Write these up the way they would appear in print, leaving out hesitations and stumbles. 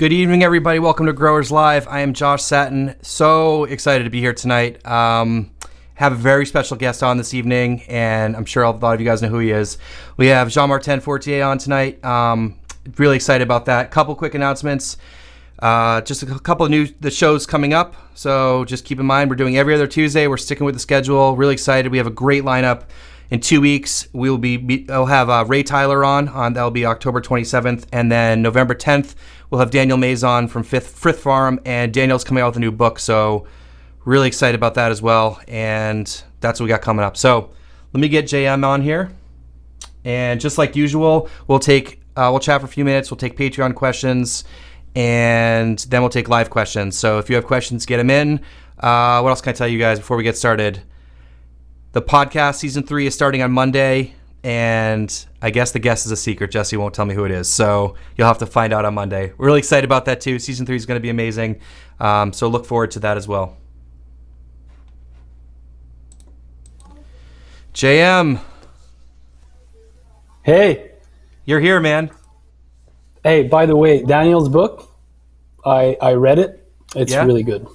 Good evening, everybody. Welcome to Growers Live. I am Josh Satin. So excited to be here tonight. Have a very special guest on this evening, and I'm sure a lot of you guys know who he is. We have Jean-Martin Fortier on tonight. Really excited about that. Couple quick announcements. Just a couple of the shows coming up. So just keep in mind, we're doing every other Tuesday. We're sticking with the schedule. Really excited. We have a great lineup. In 2 weeks, I'll have Ray Tyler on. That'll be October 27th. And then November 10th, we'll have Daniel Mays on from Frith Farm. And Daniel's coming out with a new book. So really excited about that as well. And that's what we got coming up. So let me get JM on here. And just like usual, we'll chat for a few minutes. We'll take Patreon questions. And then we'll take live questions. So if you have questions, get them in. What else can I tell you guys before we get started? The podcast, Season 3, is starting on Monday, and I guess the guest is a secret. Jesse won't tell me who it is, so you'll have to find out on Monday. We're really excited about that, too. Season 3 is going to be amazing, so look forward to that as well. JM. Hey. You're here, man. Hey, by the way, Daniel's book, I read it. It's really good.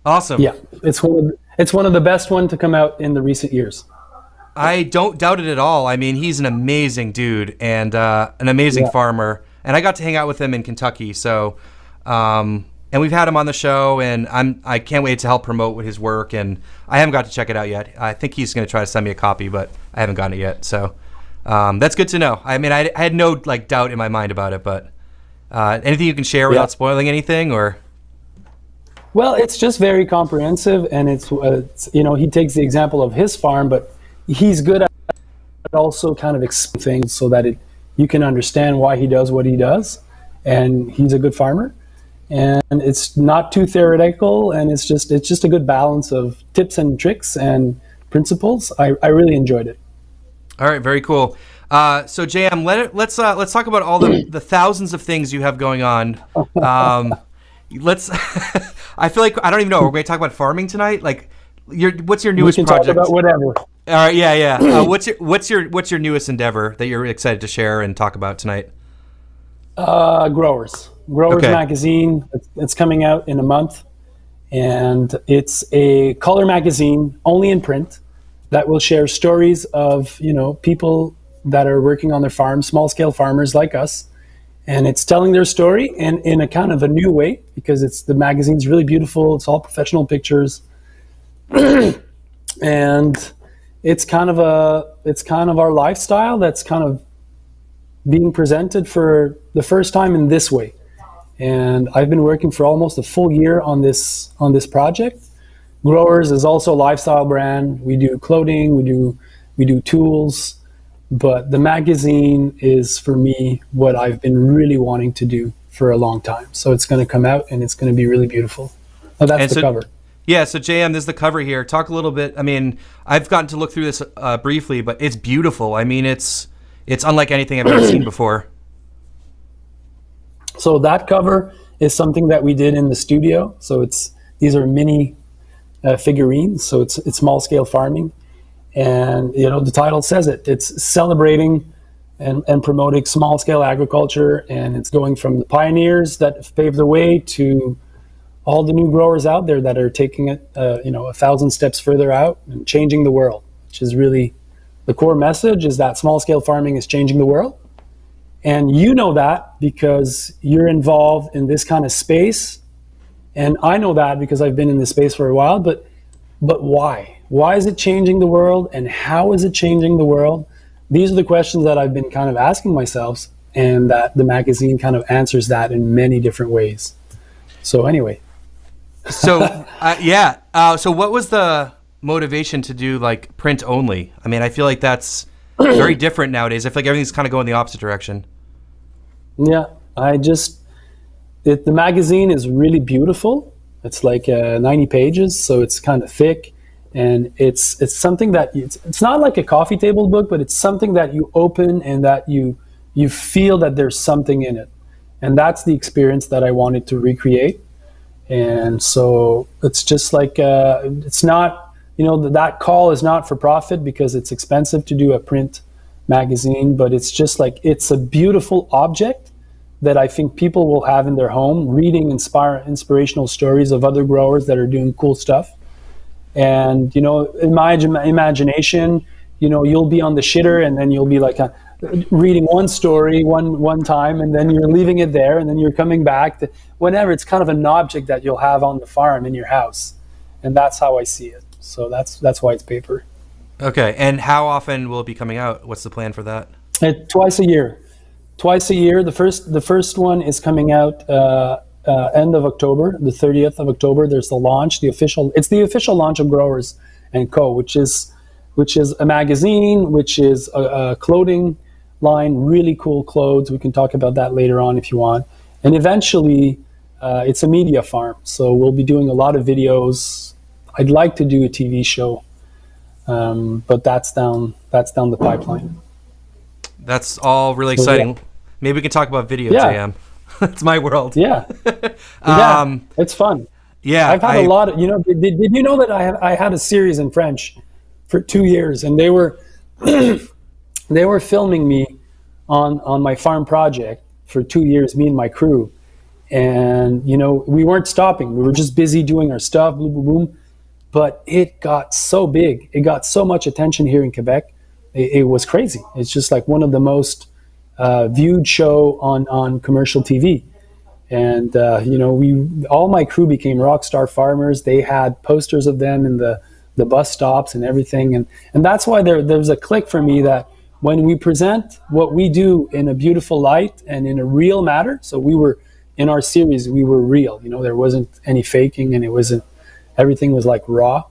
Awesome. Yeah, it's one of the best ones to come out in the recent years. I don't doubt it at all. I mean, he's an amazing dude and an amazing farmer. And I got to hang out with him in Kentucky. So, and we've had him on the show, and I can't wait to help promote his work. And I haven't got to check it out yet. I think he's going to try to send me a copy, but I haven't gotten it yet. So that's good to know. I mean, I had no doubt in my mind about it, but anything you can share without spoiling anything, or? Well, it's just very comprehensive, and it's he takes the example of his farm, but he's good at also kind of explaining things so that you can understand why he does what he does, and he's a good farmer, and it's not too theoretical, and it's just a good balance of tips and tricks and principles. I really enjoyed it. All right, very cool. So JM, let's talk about all the thousands of things you have going on. I feel like I don't even know. We're going to talk about farming tonight. What's your newest project? We can talk about whatever. All right, yeah. What's your newest endeavor that you're excited to share and talk about tonight? Growers okay. Magazine. It's coming out in a month, and it's a color magazine only in print that will share stories of people that are working on their farms, small scale farmers like us. And it's telling their story in a kind of a new way, because the magazine's really beautiful. It's all professional pictures, and it's kind of our lifestyle that's kind of being presented for the first time in this way. And I've been working for almost a full year on this project. Growers is also a lifestyle brand. We do clothing, we do tools. But the magazine is, for me, what I've been really wanting to do for a long time. So it's going to come out, and it's going to be really beautiful. Oh, that's the cover. Yeah, so JM, this is the cover here. Talk a little bit. I mean, I've gotten to look through this briefly, but it's beautiful. I mean, it's unlike anything I've ever seen before. So that cover is something that we did in the studio. So these are mini figurines. So it's small scale farming. And, the title says it. It's celebrating and promoting small-scale agriculture, and it's going from the pioneers that paved the way to all the new growers out there that are taking it, 1,000 steps further out and changing the world, which is really the core message, is that small-scale farming is changing the world. And you know that because you're involved in this kind of space, and I know that because I've been in this space for a while, but why? Why is it changing the world, and how is it changing the world? These are the questions that I've been kind of asking myself, and that the magazine kind of answers that in many different ways. So anyway. So so what was the motivation to do print only? I mean, I feel like that's very different nowadays. I feel like everything's kind of going the opposite direction. Yeah, the magazine is really beautiful. It's 90 pages, so it's kind of thick. And it's something that it's not like a coffee table book, but it's something that you open and that you feel that there's something in it. And that's the experience that I wanted to recreate. And so it's just it's not, that call is not for profit because it's expensive to do a print magazine, but it's just it's a beautiful object that I think people will have in their home, reading inspirational stories of other growers that are doing cool stuff. And, in my imagination, you'll be on the shitter, and then you'll be like reading one story one time, and then you're leaving it there, and then you're coming back to whenever. It's kind of an object that you'll have on the farm in your house. And that's how I see it. So that's why it's paper. Okay. And how often will it be coming out? What's the plan for that? Twice a year. Twice a year. The first one is coming out end of October, the 30th of October. There's the launch, it's the official launch of Growers and Co., which is a magazine, which is a clothing line, really cool clothes. We can talk about that later on if you want. And eventually, it's a media farm, so we'll be doing a lot of videos. I'd like to do a TV show, but that's down the pipeline. That's all really exciting. Yeah. Maybe we can talk about video, JM. It's my world. Yeah. It's fun. Yeah, I've had a lot of. Did you know that I had a series in French for 2 years, and they were they were filming me on my farm project for 2 years, me and my crew. And, we weren't stopping. We were just busy doing our stuff, boom, boom, boom. But it got so big. It got so much attention here in Quebec. It was crazy. It's just like one of the most viewed show on commercial TV. And, all my crew became rock star farmers. They had posters of them in the bus stops and everything. And that's why there's a click for me that when we present what we do in a beautiful light and in a real matter, so in our series, we were real. There wasn't any faking, and everything was like raw.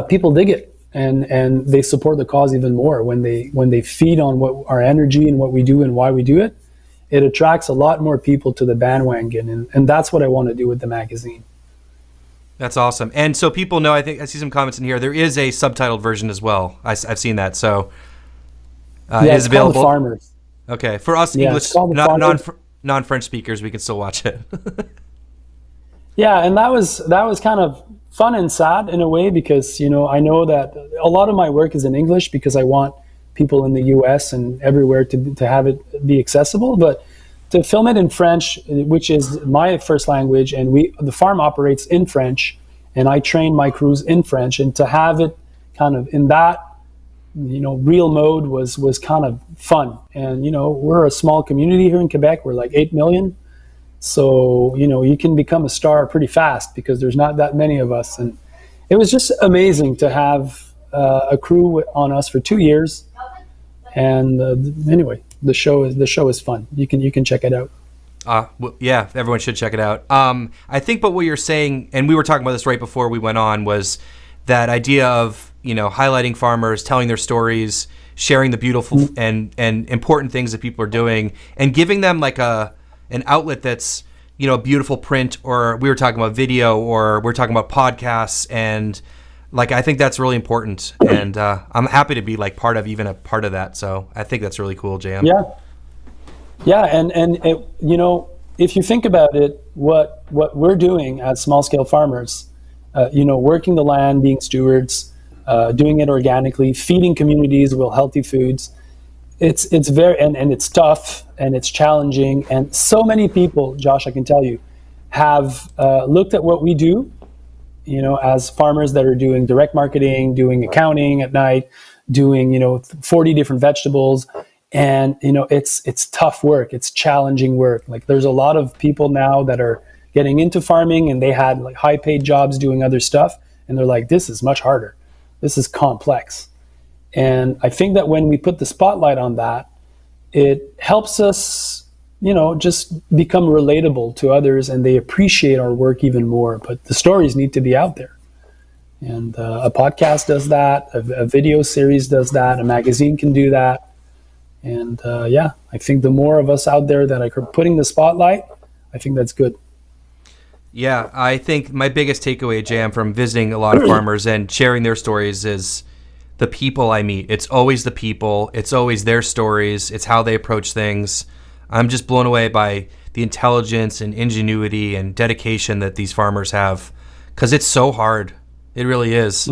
People dig it, and they support the cause even more when they feed on what our energy and what we do and why we do it. It attracts a lot more people to the bandwagon, and that's what I want to do with the magazine. That's awesome. And so people know, I think I see some comments in here, there is a subtitled version as well. I've seen that. So it is available. Called The Farmers. Okay. For us English, non-French speakers, we can still watch it. Yeah, and that was kind of fun and sad in a way, because I know that a lot of my work is in English because I want people in the US and everywhere to have it be accessible, but to film it in French, which is my first language, and the farm operates in French, and I train my crews in French, and to have it kind of in that real mode was kind of fun. And we're a small community here in Quebec. We're like 8 million. So, you can become a star pretty fast because there's not that many of us. And it was just amazing to have a crew on us for 2 years. And anyway, the show is fun. You can check it out. Yeah, everyone should check it out. I think, but what you're saying, and we were talking about this right before we went on, was that idea of, highlighting farmers, telling their stories, sharing the beautiful and important things that people are doing, and giving them like an outlet that's, a beautiful print, or we were talking about video, or we're talking about podcasts, and I think that's really important. And I'm happy to be part of that. So I think that's really cool, JM. Yeah. And it, if you think about it, what we're doing as small scale farmers, working the land, being stewards, doing it organically, feeding communities with healthy foods. It's very, and it's tough, and it's challenging. And so many people, Josh, I can tell you, have looked at what we do, as farmers that are doing direct marketing, doing accounting at night, doing, 40 different vegetables. And, it's tough work. It's challenging work. There's a lot of people now that are getting into farming, and they had high paid jobs doing other stuff. And they're like, this is much harder. This is complex. And I think that when we put the spotlight on that, it helps us, just become relatable to others, and they appreciate our work even more. But the stories need to be out there. And a podcast does that, a video series does that, a magazine can do that. And I think the more of us out there that are putting the spotlight, I think that's good. Yeah, I think my biggest takeaway, Jam, from visiting a lot of farmers and sharing their stories is the people I meet. It's always the people. It's always their stories. It's how they approach things. I'm just blown away by the intelligence and ingenuity and dedication that these farmers have, because it's so hard. It really is.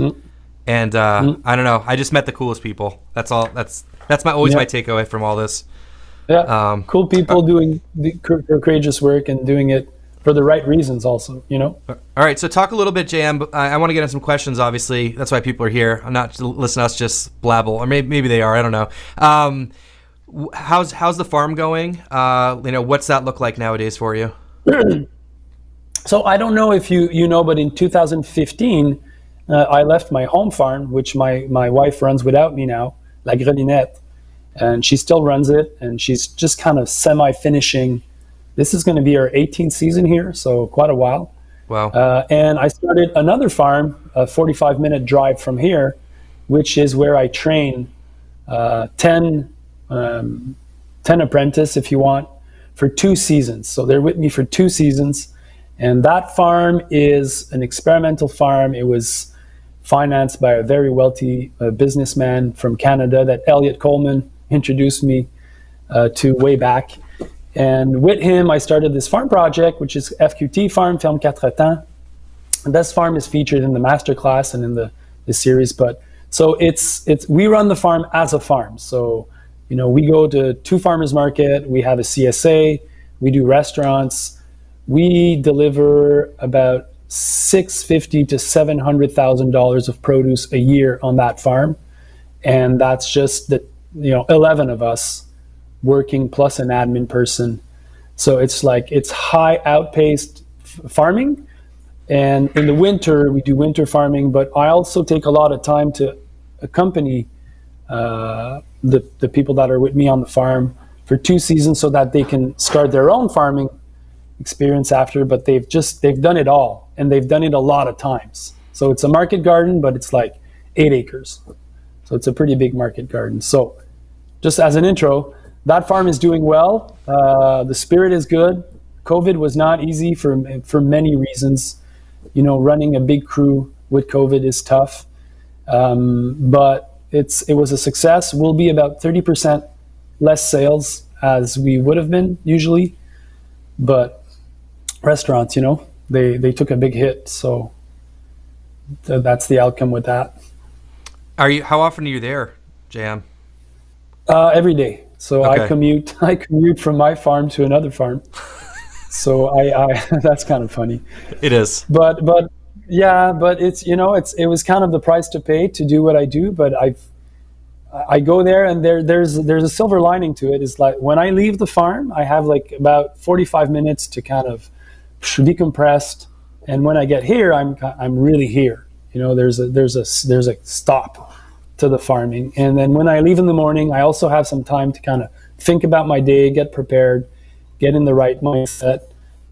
And I don't know. I just met the coolest people. That's all. That's my takeaway from all this. Yeah, cool people doing the courageous work and doing it for the right reasons also, you know? All right, so talk a little bit, JM. I want to get into some questions, obviously. That's why people are here. I'm not to listen to us just blabble, or maybe they are. I don't know. How's the farm going? What's that look like nowadays for you? So I don't know if you know, but in 2015, I left my home farm, which my wife runs without me now, La Grelinette, and she still runs it, and she's just kind of semi-finishing. This is going to be our 18th season here, so quite a while. Wow. And I started another farm, a 45-minute drive from here, which is where I train 10 apprentices, if you want, for 2 seasons. So they're with me for 2 seasons. And that farm is an experimental farm. It was financed by a very wealthy businessman from Canada that Elliot Coleman introduced me to way back. And with him, I started this farm project, which is FQT Farm, Ferme Des Quatre-Temps. And this farm is featured in the masterclass and in the series. But so we run the farm as a farm. So, we go to 2 farmers market, we have a CSA, we do restaurants, we deliver about $650,000 to $700,000 of produce a year on that farm. And that's just 11 of us working plus an admin person. So it's high outpaced farming. And in the winter, we do winter farming, but I also take a lot of time to accompany the people that are with me on the farm for 2 seasons so that they can start their own farming experience after, but they've done it all, and they've done it a lot of times. So it's a market garden, but it's like 8 acres. So it's a pretty big market garden. So just as an intro, that farm is doing well. The spirit is good. COVID was not easy for many reasons. Running a big crew with COVID is tough. But it was a success. We'll be about 30% less sales as we would have been usually. But restaurants, they took a big hit. So that's the outcome with that. How often are you there, JM? Every day. So okay. I commute from my farm to another farm. So I that's kind of funny. It is. But it's it was kind of the price to pay to do what I do. But I go there, and there's a silver lining to it. It's like when I leave the farm, I have like about 45 minutes to kind of decompress, and when I get here, I'm really here. There's a stop to the farming, and then when I leave in the morning, I also have some time to kind of think about my day, get prepared, get in the right mindset,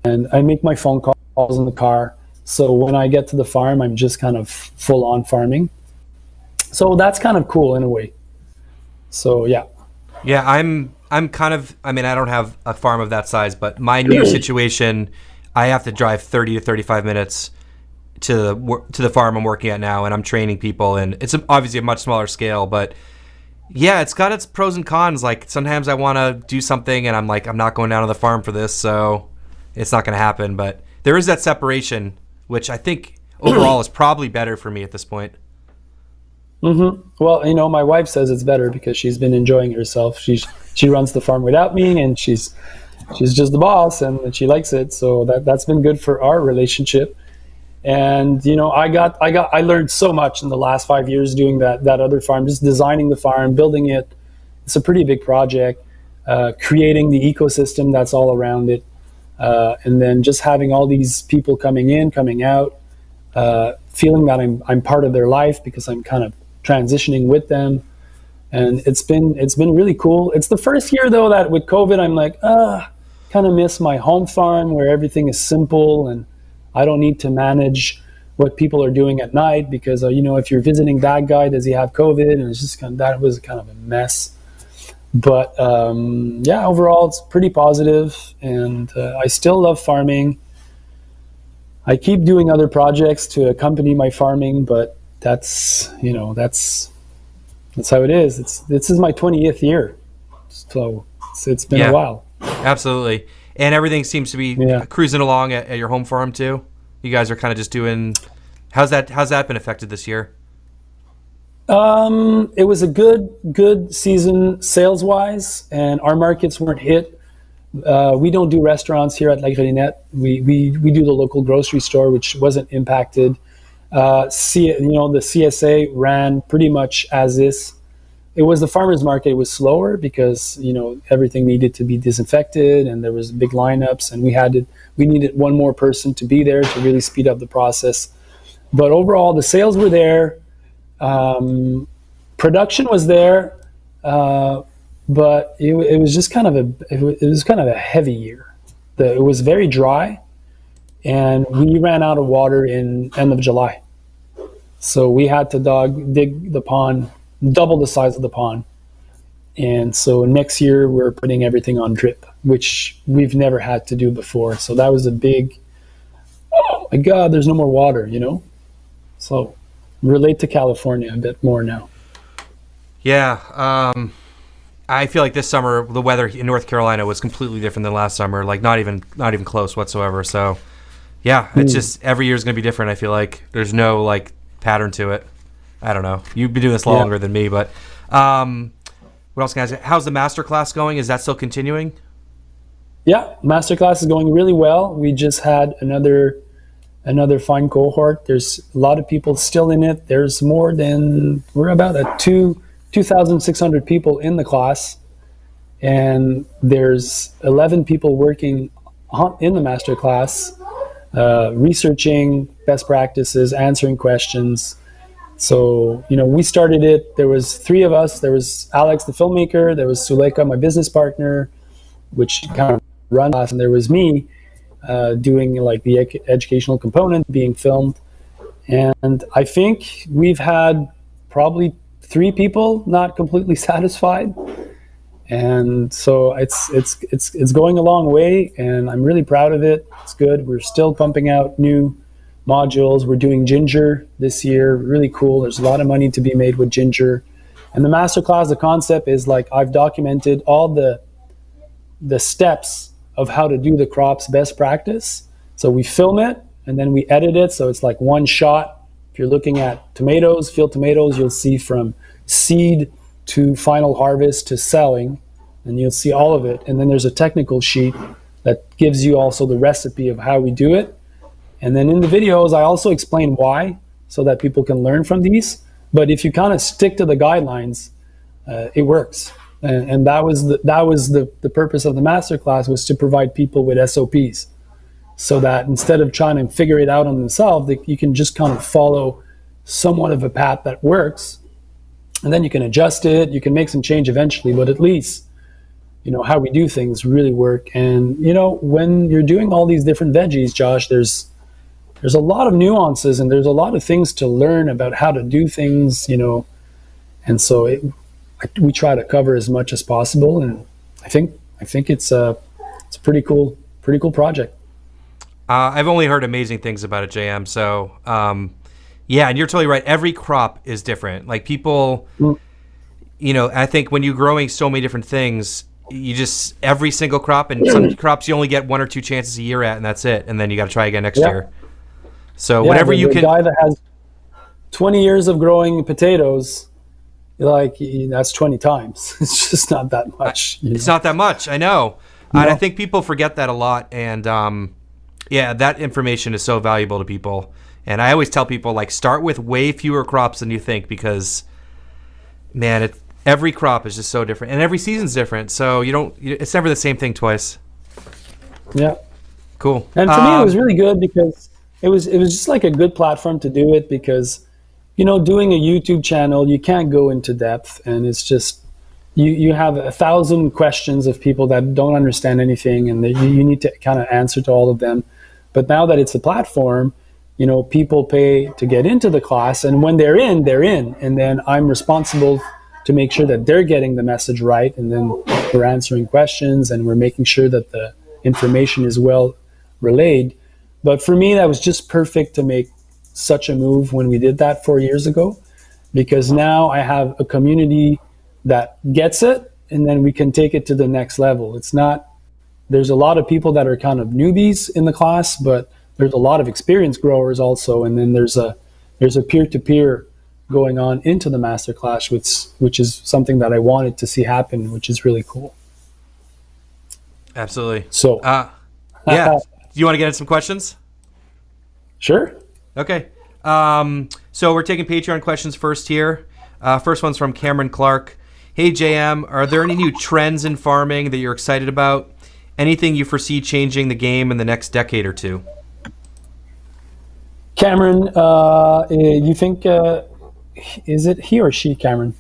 and I make my phone calls in the car. So when I get to the farm, I'm just kind of full on farming. So that's kind of cool in a way. So yeah. Yeah, I'm kind of, I don't have a farm of that size, but my new situation, I have to drive 30 to 35 minutes to the farm I'm working at now, and I'm training people, and it's obviously a much smaller scale, but yeah, it's got its pros and cons. Like sometimes I want to do something and I'm like, I'm not going down to the farm for this, so it's not going to happen. But there is that separation, which I think overall is probably better for me at this point. Mm-hmm. Well, my wife says it's better because she's been enjoying herself. She runs the farm without me, and she's just the boss, and she likes it. So that's been good for our relationship. And I learned so much in the last 5 years doing that other farm, just designing the farm, building it. It's a pretty big project, creating the ecosystem that's all around it, and then just having all these people coming in, coming out, feeling that I'm part of their life because I'm kind of transitioning with them. And it's been really cool. It's the first year though that with COVID I'm like, kind of miss my home farm where everything is simple and I don't need to manage what people are doing at night because if you're visiting that guy, does he have COVID? And it's just that was kind of a mess. But yeah, overall it's pretty positive, and I still love farming. I keep doing other projects to accompany my farming, but that's how it is. This is my 20th year, so it's been a while. Absolutely. And everything seems to be cruising along at your home farm too. You guys are kind of just doing. How's that been affected this year? It was a good season sales wise, and our markets weren't hit. We don't do restaurants here at La Grelinette. We do the local grocery store, which wasn't impacted. The CSA ran pretty much as is. It was the farmers market. It was slower because everything needed to be disinfected, and there was big lineups, and we needed one more person to be there to really speed up the process. But overall, the sales were there. Production was there, but it was just kind of a heavy year. It was very dry, and we ran out of water in end of July, so we had to dig the pond, double the size of the pond. And so next year we're putting everything on drip, which we've never had to do before. So that was a big, oh my God, there's no more water, So relate to California a bit more now. Yeah. I feel like this summer the weather in North Carolina was completely different than last summer, like not even close whatsoever. So yeah, it's just every year is going to be different. I feel like there's no like pattern to it. I don't know. You've been doing this longer than me, but what else can I say? How's the master class going? Is that still continuing? Yeah, master class is going really well. We just had another fine cohort. There's a lot of people still in it. There's we're about at 2,600 people in the class, and there's 11 people working in the master class, researching best practices, answering questions. So, we started it. There was 3 of us. There was Alex, the filmmaker. There was Suleika, my business partner, which kind of run class, and there was me doing like the educational component, being filmed. And I think we've had probably 3 people not completely satisfied. And so it's going a long way, and I'm really proud of it. It's good. We're still pumping out new modules. We're doing ginger this year. Really cool. There's a lot of money to be made with ginger. And the masterclass, the concept is like I've documented all the steps of how to do the crops best practice. So we film it and then we edit it. So it's like one shot. If you're looking at tomatoes, field tomatoes, you'll see from seed to final harvest to selling, and you'll see all of it. And then there's a technical sheet that gives you also the recipe of how we do it. And then in the videos, I also explain why, so that people can learn from these. But if you kind of stick to the guidelines, it works. And that was the purpose of the masterclass, was to provide people with SOPs, so that instead of trying to figure it out on themselves, you can just kind of follow somewhat of a path that works, and then you can adjust it. You can make some change eventually, but at least how we do things really work. And when you're doing all these different veggies, Josh, there's a lot of nuances, and there's a lot of things to learn about how to do things, and so we try to cover as much as possible. And I think it's a pretty cool project. I've only heard amazing things about it, JM. So yeah, and you're totally right. Every crop is different. Like people, I think when you're growing so many different things, you just every single crop, and some crops you only get 1 or 2 chances a year at, and that's it. And then you got to try again next year. So whatever you can. The guy that has 20 years of growing potatoes, that's 20 times. It's just not that much. It's not that much. I know. No. And I think people forget that a lot. And that information is so valuable to people. And I always tell people, start with way fewer crops than you think, because, man, every crop is just so different, and every season's different. So it's never the same thing twice. Yeah. Cool. And for me, it was really good because it was just like a good platform to do it, because doing a YouTube channel, you can't go into depth, and it's just you have 1,000 questions of people that don't understand anything, and you need to kind of answer to all of them. But now that it's a platform, people pay to get into the class, and when they're in, and then I'm responsible to make sure that they're getting the message right, and then we're answering questions, and we're making sure that the information is well relayed. But for me, that was just perfect to make such a move when we did that 4 years ago, because now I have a community that gets it, and then we can take it to the next level. There's a lot of people that are kind of newbies in the class, but there's a lot of experienced growers also, and then there's a peer-to-peer going on into the masterclass, which is something that I wanted to see happen, which is really cool. Absolutely. So, yeah. Do you want to get into some questions? Sure. Okay. So we're taking Patreon questions first here. First one's from Cameron Clark. Hey, JM, are there any new trends in farming that you're excited about? Anything you foresee changing the game in the next decade or two? Cameron, you think, is it he or she, Cameron?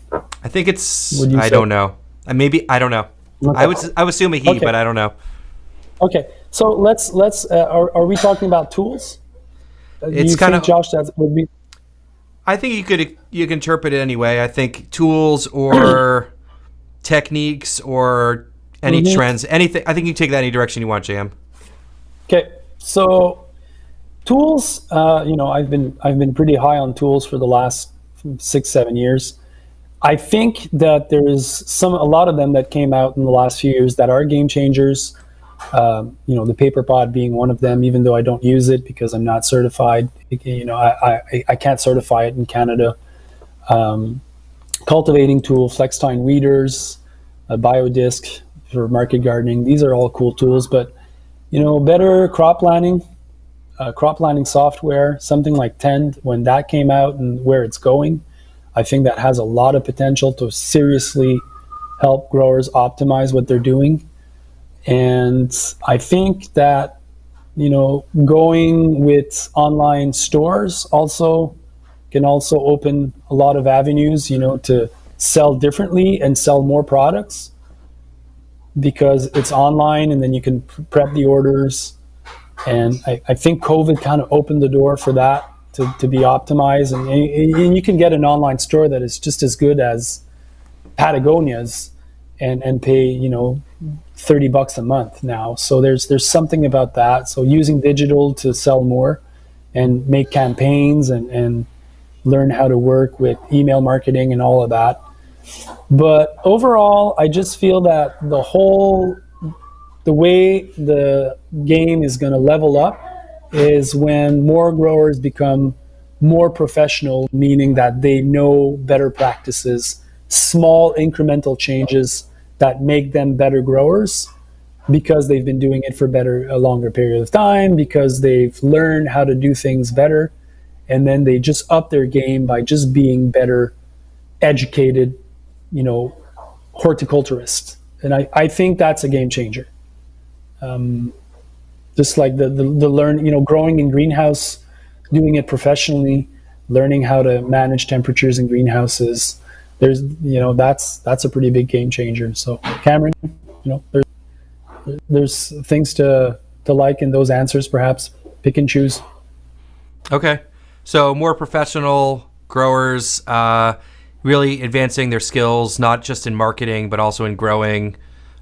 I think it's, I don't know. I don't know. Okay. I would assume a he, Okay. but I don't know. Okay, so let's are we talking about tools? It's you kind think, of, Josh, that would be... I think you can interpret it anyway. I think tools or techniques or any trends, anything. I think you can take that any direction you want, JM. Okay, so tools. I've been pretty high on tools for the last 6-7 years. I think that there's a lot of them that came out in the last few years that are game changers. The paper pod being one of them, even though I don't use it because I'm not certified. I can't certify it in Canada. Cultivating tool, Flextine weeders, a biodisc for market gardening. These are all cool tools, but better crop planning software, something like Tend, when that came out and where it's going, I think that has a lot of potential to seriously help growers optimize what they're doing. And I think that, going with online stores can also open a lot of avenues, to sell differently and sell more products because it's online and then you can prep the orders. And I think COVID kind of opened the door for that to be optimized. And you can get an online store that is just as good as Patagonia's and pay, $30 a month now. So there's something about that. So using digital to sell more and make campaigns and learn how to work with email marketing and all of that. But overall, I just feel that the way the game is going to level up is when more growers become more professional, meaning that they know better practices, small incremental changes that make them better growers because they've been doing it for a longer period of time, because they've learned how to do things better, and then they just up their game by just being better educated, horticulturists. And I think that's a game changer. Just like the learn, growing in greenhouse, doing it professionally, learning how to manage temperatures in greenhouses. That's a pretty big game changer. So Cameron, there's things to like in those answers, perhaps pick and choose. Okay. So more professional growers, really advancing their skills, not just in marketing, but also in growing.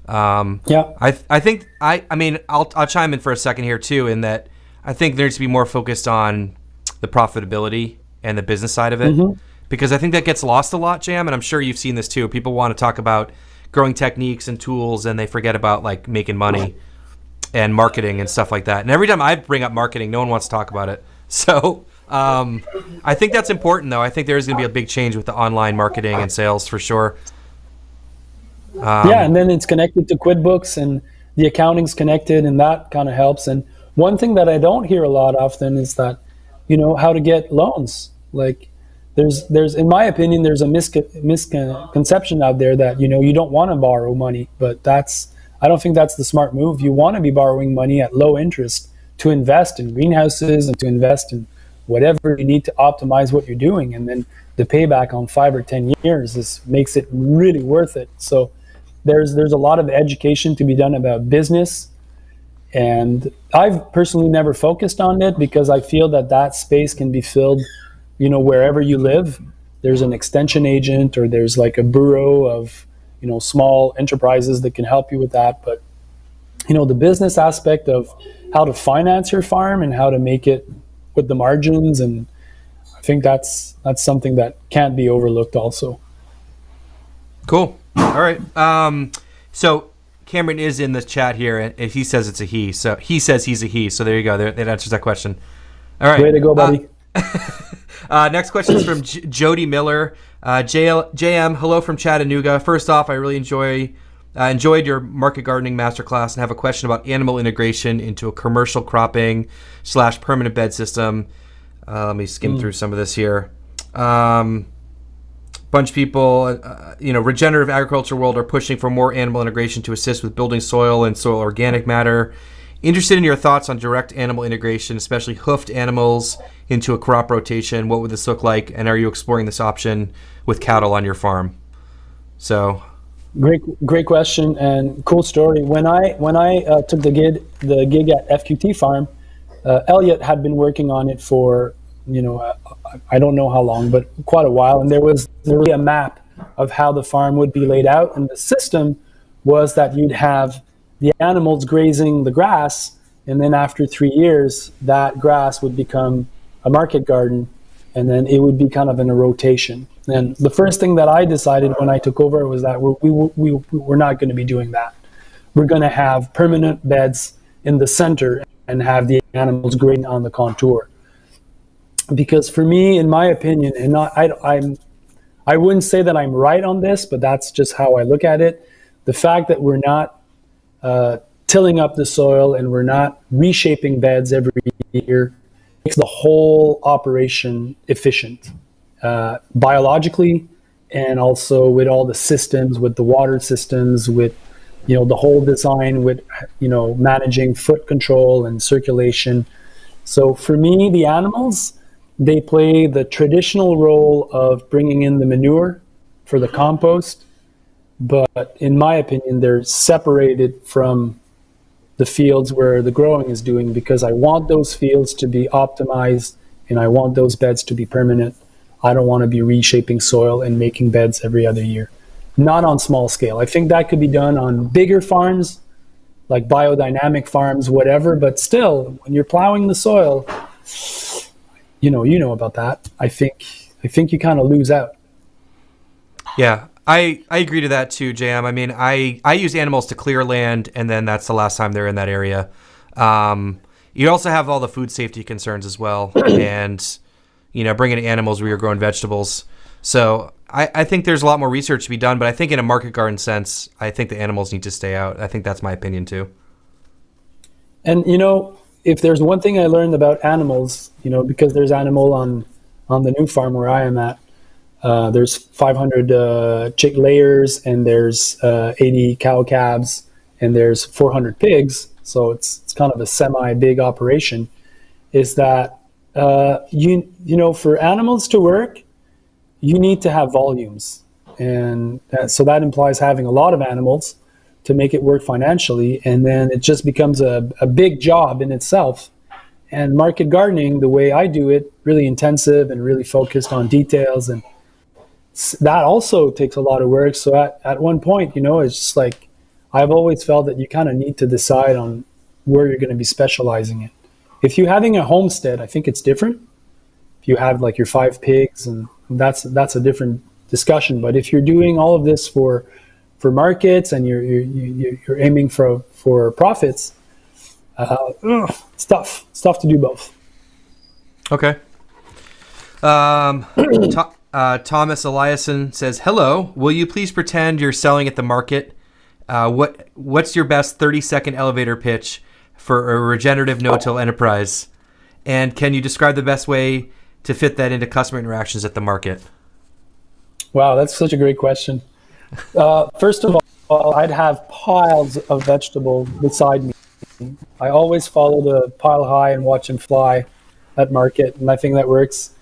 Yeah. I think I'll chime in for a second here too, in that I think there needs to be more focused on the profitability and the business side of it, because I think that gets lost a lot, Jam, and I'm sure you've seen this too. People want to talk about growing techniques and tools, and they forget about like making money and marketing and stuff like that. And every time I bring up marketing, no one wants to talk about it. So I think that's important, though. I think there is going to be a big change with the online marketing and sales for sure. And then it's connected to QuickBooks and the accounting's connected, and that kind of helps. And one thing that I don't hear a lot often is that, how to get loans. Like there's in my opinion, there's a misconception out there that, you don't want to borrow money, but I don't think that's the smart move. You want to be borrowing money at low interest to invest in greenhouses and to invest in whatever you need to optimize what you're doing. And then the payback on 5 or 10 years makes it really worth it. So there's a lot of education to be done about business. And I've personally never focused on it because I feel that space can be filled, wherever you live. There's an extension agent or there's like a bureau of, small enterprises that can help you with that. But, the business aspect of how to finance your farm and how to make it with the margins, and I think that's something that can't be overlooked also. Cool. All right. So Cameron is in the chat here, and he says it's a he. So he says he's a he. So there you go. That answers that question. All right. Way to go, buddy. Next question is from Jody Miller. JM, hello from Chattanooga. First off, I really enjoyed your market gardening masterclass and have a question about animal integration into a commercial cropping / permanent bed system. Let me skim through some of this here. Bunch of people, regenerative agriculture world are pushing for more animal integration to assist with building soil and soil organic matter. Interested in your thoughts on direct animal integration, especially hoofed animals into a crop rotation. What would this look like? And are you exploring this option with cattle on your farm? So, great question and cool story. When I took the gig at FQT Farm, Elliot had been working on it for I don't know how long, but quite a while. And there was really a map of how the farm would be laid out, and the system was that you'd have the animals grazing the grass, and then after 3 years, that grass would become a market garden, and then it would be kind of in a rotation. And the first thing that I decided when I took over was that we're not going to be doing that. We're going to have permanent beds in the center and have the animals grazing on the contour. Because for me, in my opinion, and I wouldn't say that I'm right on this, but that's just how I look at it. The fact that we're not tilling up the soil and we're not reshaping beds every year makes the whole operation efficient, biologically, and also with all the systems, with the water systems, with the whole design, with managing foot control and circulation. So for me, the animals, they play the traditional role of bringing in the manure for the compost, but in my opinion, they're separated from the fields where the growing is doing, because I want those fields to be optimized and I want those beds to be permanent. I don't want to be reshaping soil and making beds every other year. Not on small scale. I think that could be done on bigger farms, like biodynamic farms, whatever, but still, when you're plowing the soil, you know about that. I think you kind of lose out. Yeah, I agree to that too, JM. I mean, I use animals to clear land, and then that's the last time they're in that area. You also have all the food safety concerns as well, and bringing in animals where you're growing vegetables. So I think there's a lot more research to be done, but I think in a market garden sense, I think the animals need to stay out. I think that's my opinion too. And if there's one thing I learned about animals, because there's animal on the new farm where I am at, there's 500 chick layers, and there's 80 cow calves, and there's 400 pigs. So it's kind of a semi-big operation. Is that for animals to work, you need to have volumes, and so that implies having a lot of animals to make it work financially, and then it just becomes a big job in itself. And market gardening, the way I do it, really intensive and really focused on details, and that also takes a lot of work. So at one point, it's just like, I've always felt that you kind of need to decide on where you're going to be specializing in. If you're having a homestead, I think it's different. If you have like your 5 pigs, and that's a different discussion. But if you're doing all of this for markets and you're aiming for profits, it's tough. It's tough to do both. Okay. Thomas Eliasson says, hello, will you please pretend you're selling at the market? What's your best 30-second elevator pitch for a regenerative no-till enterprise? And can you describe the best way to fit that into customer interactions at the market? Wow, that's such a great question. First of all, I'd have piles of vegetables beside me. I always follow the pile high and watch them fly at market, and I think that works.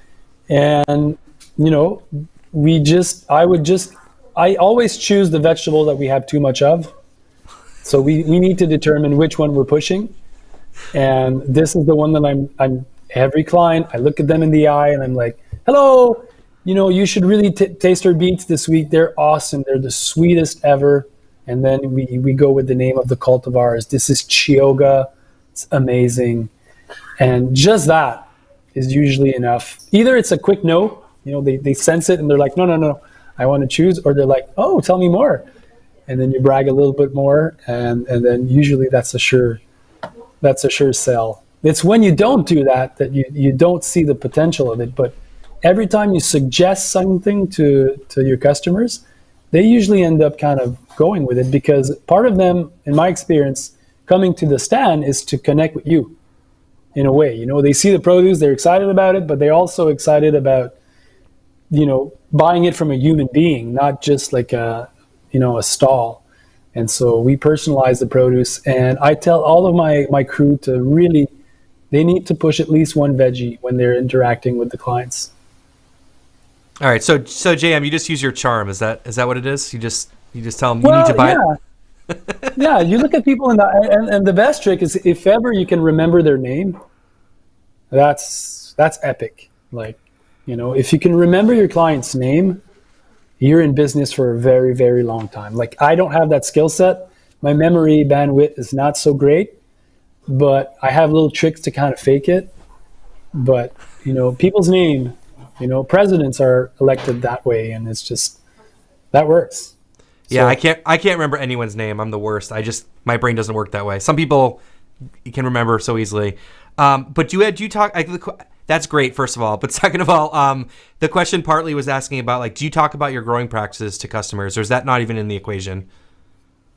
And I always choose the vegetable that we have too much of. So we need to determine which one we're pushing. And this is the one that I'm every client, I look at them in the eye and I'm like, hello, you should really taste our beets this week. They're awesome. They're the sweetest ever. And then we go with the name of the cultivars. This is Chioggia. It's amazing. And just that is usually enough. Either it's a quick no, they sense it and they're like, no, I want to choose. Or they're like, oh, tell me more. And then you brag a little bit more. And then usually that's a sure sell. It's when you don't do that you don't see the potential of it. But every time you suggest something to your customers, they usually end up kind of going with it, because part of them, in my experience, coming to the stand is to connect with you in a way. You know, they see the produce, they're excited about it, but they're also excited about, you know, buying it from a human being, not just like a stall. And so we personalize the produce, and I tell all of my crew to really, they need to push at least one veggie when they're interacting with the clients. All right, so JM, you just use your charm. Is that what it is? You just tell them you need to buy it. Yeah, you look at people, and the best trick is, if ever you can remember their name, that's epic. Like, you know, if you can remember your client's name, you're in business for a very, very long time. Like, I don't have that skill set. My memory bandwidth is not so great, but I have little tricks to kind of fake it. But, you know, people's name, you know, presidents are elected that way, and it's just, that works. Yeah, so, I can't remember anyone's name. I'm the worst. My brain doesn't work that way. Some people you can remember so easily. But do you talk? That's great, first of all. But second of all, the question partly was asking about, like, do you talk about your growing practices to customers, or is that not even in the equation?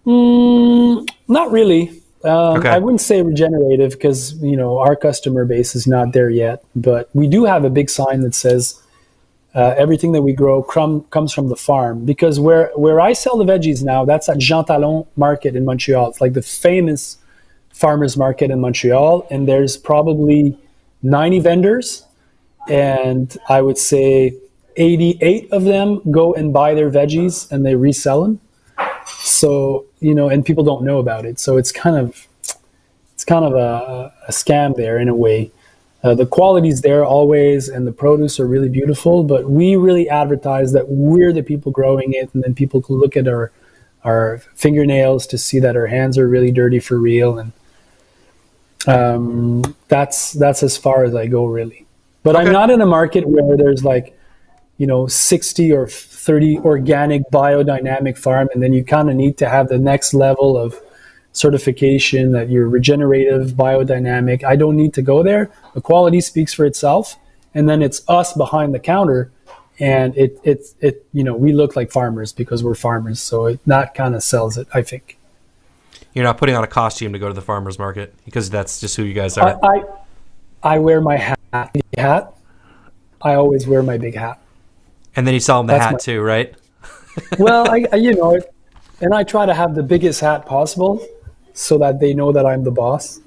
Not really. Okay. I wouldn't say regenerative, because, you know, our customer base is not there yet. But we do have a big sign that says everything that we grow comes from the farm. Because where I sell the veggies now, that's at Jean Talon Market in Montreal. It's like the famous farmers market in Montreal, and there's probably 90 vendors, and I would say 88 of them go and buy their veggies and they resell them. So, you know, and people don't know about it. So it's kind of a scam there in a way. The quality's there always, and the produce are really beautiful, but we really advertise that we're the people growing it, and then people can look at our fingernails to see that our hands are really dirty for real. And that's as far as I go, really. But okay. I'm not in a market where there's, like, you know, 60 or 30 organic biodynamic farm, and then you kind of need to have the next level of certification that you're regenerative, biodynamic. I don't need to go there. The quality speaks for itself, and then it's us behind the counter, and it you know, we look like farmers because we're farmers, so that kind of sells it, I think. You're not putting on a costume to go to the farmer's market, because that's just who you guys are. I wear my hat. I always wear my big hat. And then you sell them the hat too, right? Well, I you know, and I try to have the biggest hat possible so that they know that I'm the boss.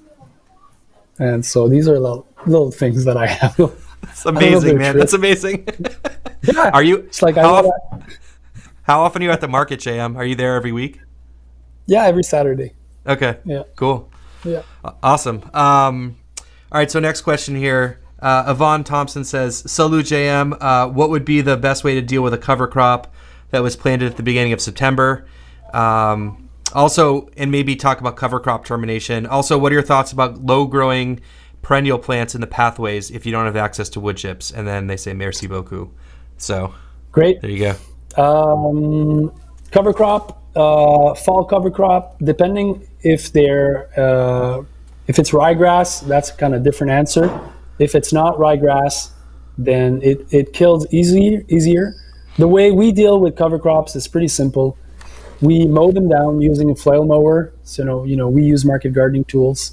And so these are little things that I have. That's amazing, man. That's amazing. Yeah. Are you? It's like how often are you at the market, JM? Are you there every week? Yeah, every Saturday. Okay. Yeah. Cool. Yeah. Awesome. All right. So next question here. Yvonne Thompson says, "Salut JM. What would be the best way to deal with a cover crop that was planted at the beginning of September? Also, and maybe talk about cover crop termination. Also, what are your thoughts about low growing perennial plants in the pathways if you don't have access to wood chips?" And then they say, "Merci beaucoup." So great. There you go. Cover crop. Fall cover crop, depending if it's ryegrass, that's a kind of different answer. If it's not ryegrass, then it kills easier. The way we deal with cover crops is pretty simple. We mow them down using a flail mower. So, you know, we use market gardening tools,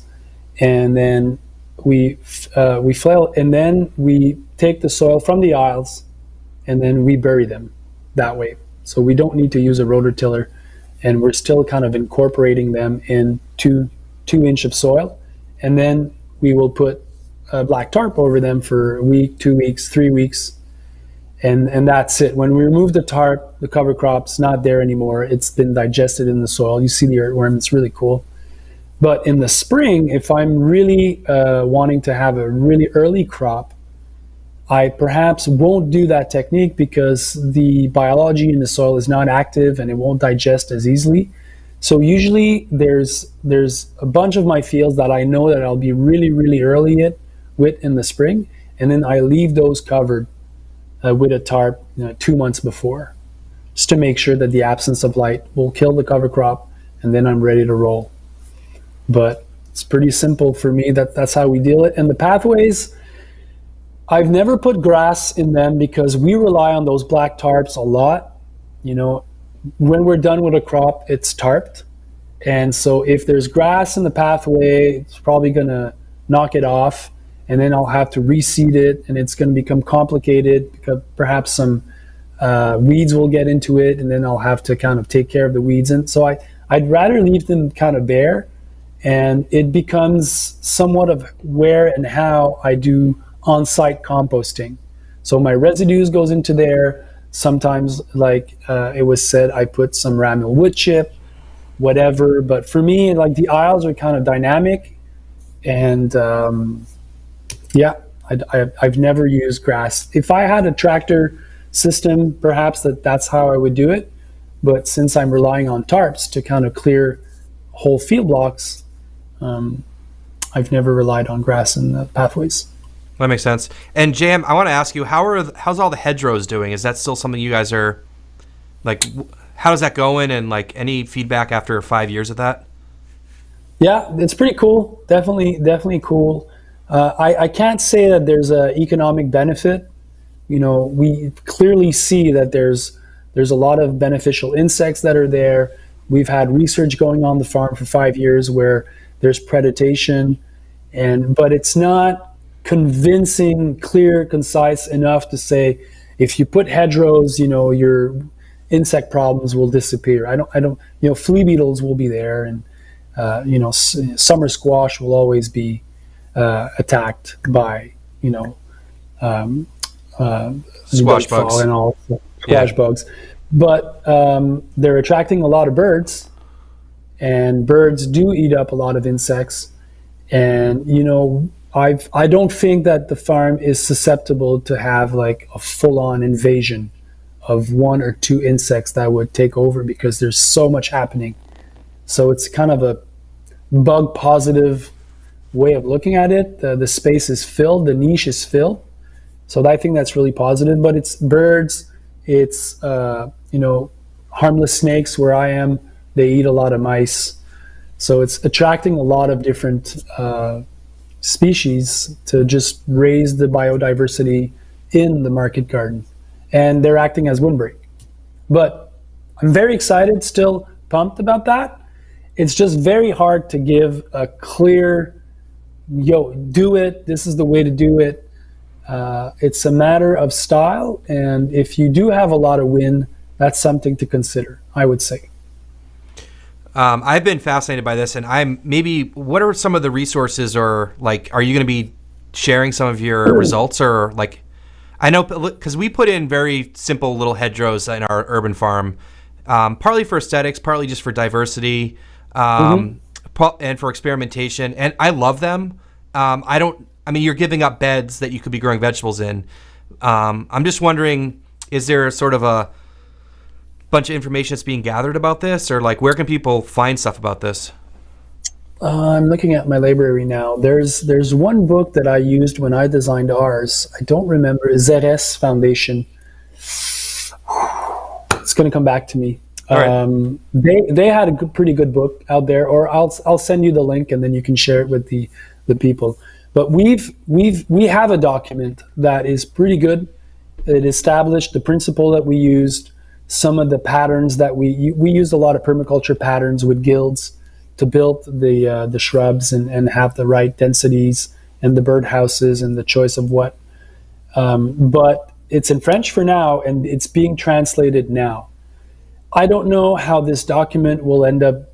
and then we flail, and then we take the soil from the aisles, and then we bury them that way. So we don't need to use a rototiller. And we're still kind of incorporating them in 2 inch of soil. And then we will put a black tarp over them for a week, 2 weeks, 3 weeks. And that's it. When we remove the tarp, the cover crop's not there anymore. It's been digested in the soil. You see the earthworm, it's really cool. But in the spring, if I'm really wanting to have a really early crop, I perhaps won't do that technique because the biology in the soil is not active and it won't digest as easily. So usually there's a bunch of my fields that I know that I'll be really, really early with in the spring, and then I leave those covered with a tarp 2 months before, just to make sure that the absence of light will kill the cover crop, and then I'm ready to roll. But It's pretty simple for me. That's how we deal it. And the pathways, I've never put grass in them because we rely on those black tarps a lot. You know, when we're done with a crop, it's tarped. And so if there's grass in the pathway, it's probably going to knock it off. And then I'll have to reseed it, and it's going to become complicated because perhaps some weeds will get into it, and then I'll have to kind of take care of the weeds. And so I'd rather leave them kind of bare, and it becomes somewhat of where and how I do on-site composting. So my residues goes into there. Sometimes, like it was said, I put some ramel wood chip, whatever. But for me, like the aisles are kind of dynamic, and I've never used grass. If I had a tractor system, perhaps that's how I would do it. But since I'm relying on tarps to kind of clear whole field blocks, I've never relied on grass in the pathways. That makes sense. And Jam, I want to ask you, how's all the hedgerows doing? Is that still something you guys are like? How's that going? And like any feedback after 5 years of that? Yeah, it's pretty cool. Definitely cool. I can't say that there's an economic benefit. You know, we clearly see that there's a lot of beneficial insects that are there. We've had research going on the farm for 5 years where there's predation, but it's not convincing, clear, concise enough to say if you put hedgerows, you know, your insect problems will disappear. I don't. You know, flea beetles will be there, and you know, summer squash will always be attacked by, you know, squash bugs and all squash bugs. But they're attracting a lot of birds, and birds do eat up a lot of insects. And you know, I don't think that the farm is susceptible to have like a full-on invasion of 1 or 2 insects that would take over, because there's so much happening. So it's kind of a bug positive way of looking at it. The space is filled, the niche is filled. So I think that's really positive. But it's birds, it's you know, harmless snakes where I am. They eat a lot of mice. So it's attracting a lot of different species to just raise the biodiversity in the market garden. And they're acting as windbreak. But I'm very excited, still pumped about that. It's just very hard to give a clear, do it, this is the way to do it. It's a matter of style, and if you do have a lot of wind, that's something to consider, I would say. I've been fascinated by this, and what are some of the resources, or like, are you going to be sharing some of your results, or like, I know, because we put in very simple little hedgerows in our urban farm, partly for aesthetics, partly just for diversity, and for experimentation. And I love them. You're giving up beds that you could be growing vegetables in. I'm just wondering, is there sort of a bunch of information that's being gathered about this, or like, where can people find stuff about this? I'm looking at my library now. There's one book that I used when I designed ours. I don't remember. ZS Foundation. It's going to come back to me. Right. They had a pretty good book out there, or I'll send you the link and then you can share it with the people. But we have a document that is pretty good. It established the principle that we used, some of the patterns that we used a lot of permaculture patterns with guilds to build the shrubs and have the right densities and the bird houses and the choice of what. But it's in French for now, and it's being translated now. I don't know how this document will end up.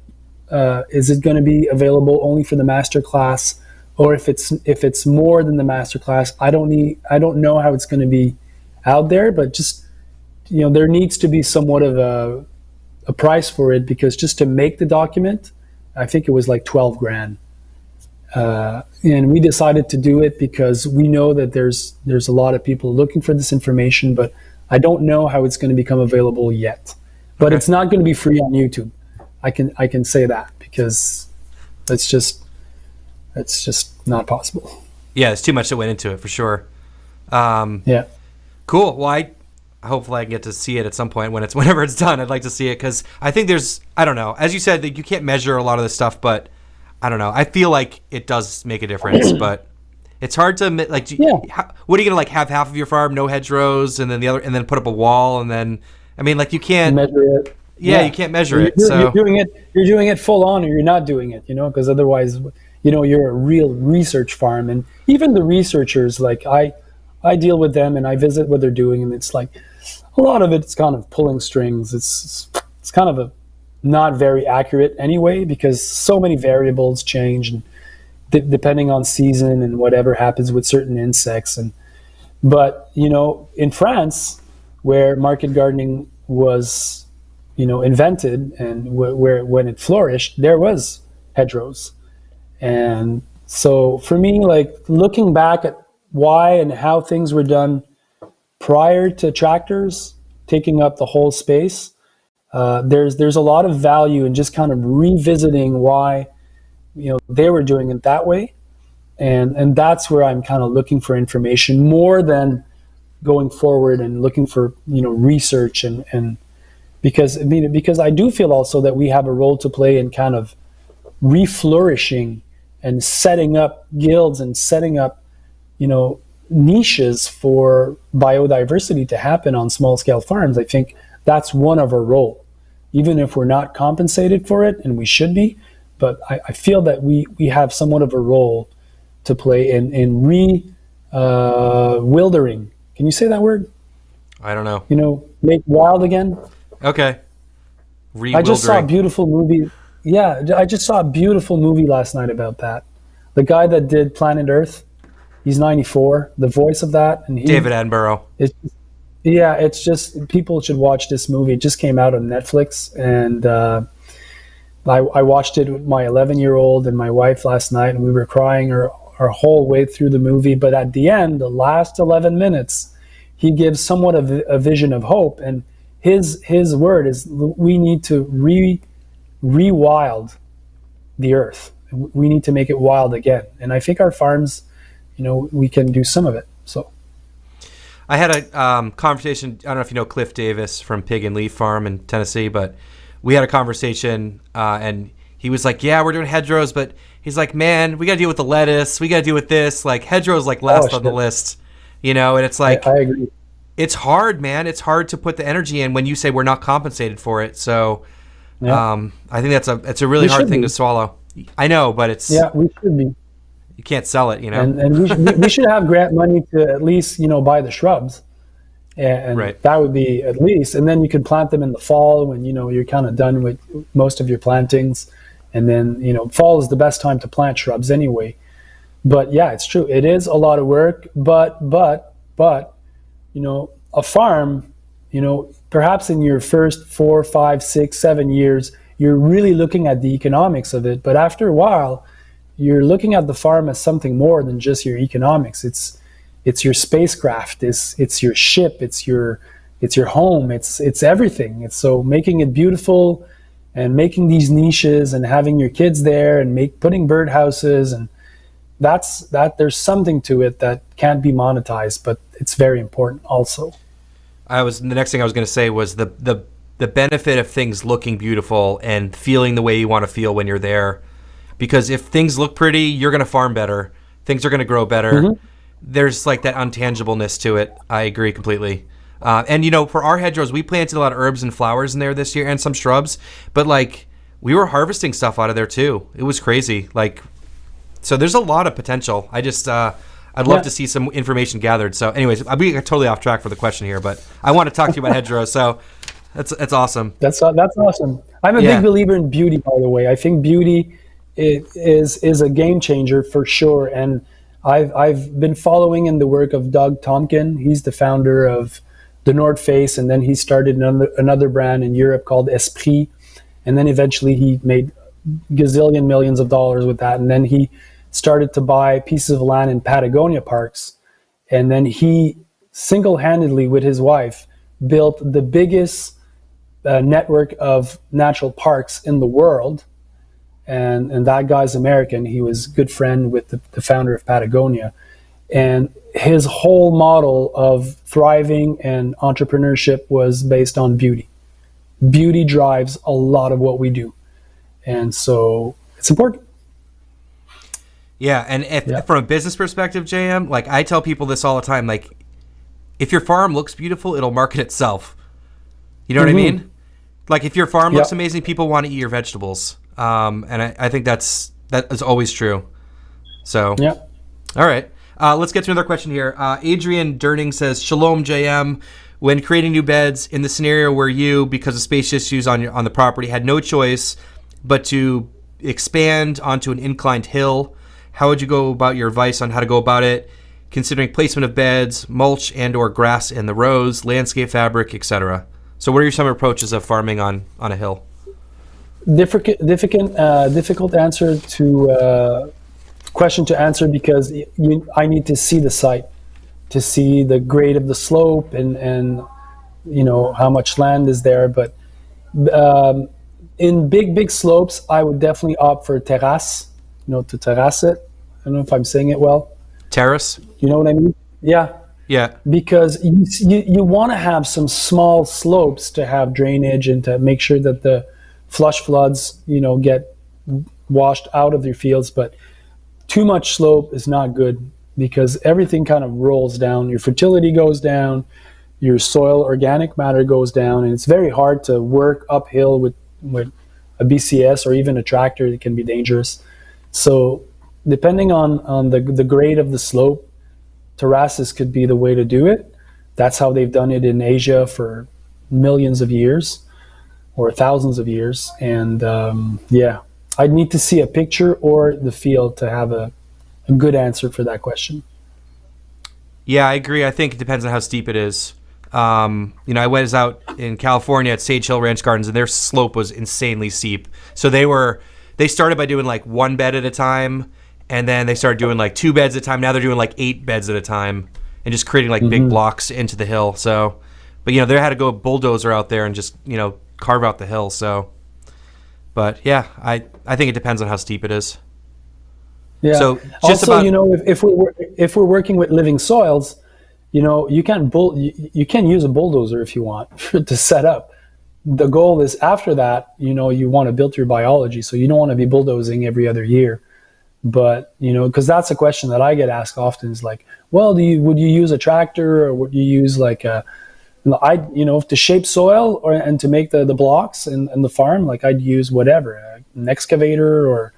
Is it going to be available only for the master class, or if it's more than the master class? I don't know how it's going to be out there, but just, you know, there needs to be somewhat of a price for it, because just to make the document, I think it was like 12 grand. And we decided to do it because we know that there's a lot of people looking for this information, but I don't know how it's going to become available yet. But It's not going to be free on YouTube. I can say that, because it's just not possible. Yeah, it's too much that went into it, for sure. Yeah. Cool. Well, hopefully I can get to see it at some point whenever it's done. I'd like to see it, because I think I don't know, as you said, that you can't measure a lot of this stuff, but I don't know. I feel like it does make a difference, but it's hard to admit, like, Yeah. what are you gonna like have half of your farm no hedgerows and then the other, and then put up a wall and then, I mean, like you can't Measure it. Yeah, you can't measure it. You're, So you're doing it. You're doing it full on, or you're not doing it. Because otherwise, you're a real research farm, and even the researchers, like I deal with them and I visit what they're doing, and it's like a lot of it's kind of pulling strings. It's kind of a not very accurate anyway because so many variables change, and depending on season and whatever happens with certain insects. But in France, where market gardening was invented and where when it flourished, there was hedgerows. And so for me, like looking back at why and how things were done prior to tractors taking up the whole space, there's a lot of value in just kind of revisiting why they were doing it that way, and that's where I'm kind of looking for information more than going forward and looking for research and because I do feel also that we have a role to play in kind of reflourishing and setting up guilds and setting up niches for biodiversity to happen on small scale farms. I think that's one of our role, even if we're not compensated for it, and we should be. But I feel that we have somewhat of a role to play in wildering. Can you say that word? I don't know. Make wild again. Okay. I just saw a beautiful movie. Yeah, I just saw a beautiful movie last night about that. The guy that did Planet Earth, he's 94. The voice of that, and David Attenborough. It's just people should watch this movie. It just came out on Netflix, and I watched it with my 11-year-old and my wife last night, and we were crying our whole way through the movie. But at the end, the last 11 minutes, he gives somewhat of a vision of hope, and his word is we need to rewild the earth. We need to make it wild again. And I think our farms, we can do some of it. So I had a conversation. I don't know if you know Cliff Davis from Pig and Leaf Farm in Tennessee, but we had a conversation and he was like, yeah, we're doing hedgerows, but he's like, man, we got to deal with the lettuce. We got to deal with this. Like hedgerows like last on the list, and it's like, I agree. It's hard, man. It's hard to put the energy in when you say we're not compensated for it. So I think it's a really hard thing to swallow. I know, but we should be. You can't sell it, And we should have grant money to at least buy the shrubs, and right. That would be at least. And then you could plant them in the fall when you're kind of done with most of your plantings, and then fall is the best time to plant shrubs anyway. But yeah, it's true. It is a lot of work, but a farm, perhaps in your first 4, 5, 6, 7 years, you're really looking at the economics of it. But after a while, you're looking at the farm as something more than just your economics. It's your spacecraft. It's your ship. It's your home. It's everything. It's so making it beautiful and making these niches and having your kids there and putting birdhouses, and there's something to it that can't be monetized, but it's very important also. The next thing I was going to say was the benefit of things looking beautiful and feeling the way you want to feel when you're there. Because if things look pretty, you're going to farm better. Things are going to grow better. Mm-hmm. There's like that untangibleness to it. I agree completely. And for our hedgerows, we planted a lot of herbs and flowers in there this year and some shrubs. But like we were harvesting stuff out of there too. It was crazy. So there's a lot of potential. I just I'd love to see some information gathered. So anyways, I'll be totally off track for the question here, but I want to talk to you about hedgerows. So that's awesome. That's awesome. I'm a big believer in beauty, by the way. I think beauty is a game changer for sure. And I've been following in the work of Doug Tompkin. He's the founder of the North Face, and then he started another brand in Europe called Esprit. And then eventually he made gazillion millions of dollars with that. And then he started to buy pieces of land in Patagonia parks. And then he single-handedly with his wife built the biggest network of natural parks in the world. And that guy's American. He was a good friend with the founder of Patagonia. And his whole model of thriving and entrepreneurship was based on beauty. Beauty drives a lot of what we do. And so it's important. Yeah, and Yeah. from a business perspective, JM, like I tell people this all the time, like if your farm looks beautiful, it'll market itself. You know what I mean? Like if your farm looks amazing, people want to eat your vegetables. And I think that is always true. So, Yeah. All right. Let's get to another question here. Adrian Durning says, Shalom, JM. When creating new beds, in the scenario where you, because of space issues on the property, had no choice but to expand onto an inclined hill, how would you go about your advice on how to go about it, considering placement of beds, mulch and or grass in the rows, landscape fabric, etc.? So what are some approaches of farming on a hill? Difficult answer to question to answer, because I need to see the site to see the grade of the slope and how much land is there. But in big slopes, I would definitely opt for terrace, to terrace it. I don't know if I'm saying it well. Terrace? You know what I mean? Yeah. Yeah. Because you want to have some small slopes to have drainage and to make sure that the flush floods, get washed out of your fields. But too much slope is not good, because everything kind of rolls down. Your fertility goes down, your soil organic matter goes down, and it's very hard to work uphill with a BCS or even a tractor. It can be dangerous. So depending on the grade of the slope, terraces could be the way to do it. That's how they've done it in Asia for millions of years or thousands of years. And I'd need to see a picture or the field to have a good answer for that question. Yeah, I agree. I think it depends on how steep it is. I was out in California at Sage Hill Ranch Gardens, and their slope was insanely steep. So they started by doing like one bed at a time, and then they started doing like 2 beds at a time. Now they're doing like 8 beds at a time, and just creating like big blocks into the hill. So, but they had to go bulldozer out there and just carve out the hill. So, but yeah, I think it depends on how steep it is. Yeah. So also, if we're working with living soils, you can use a bulldozer if you want to set up. The goal is after that, you want to build your biology, so you don't want to be bulldozing every other year. But because that's a question that I get asked often, is like, well, would you use a tractor, or would you use like to shape soil and to make the blocks and the farm? Like I'd use whatever, an excavator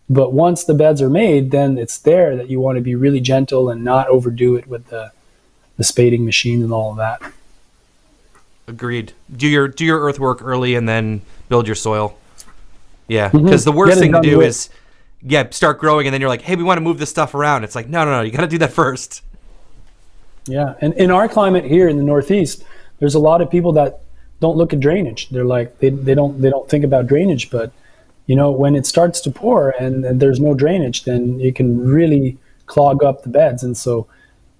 But once the beds are made, then it's there that you want to be really gentle and not overdo it with the spading machine and all of that. Agreed. Do your earthwork early and then build your soil. Yeah, because the worst thing to do is start growing and then you're like, hey, we want to move this stuff around. It's like, no, you got to do that first. Yeah, and in our climate here in the Northeast, there's a lot of people that don't look at drainage. They're like, they don't think about drainage, but when it starts to pour and there's no drainage, then you can really clog up the beds. And so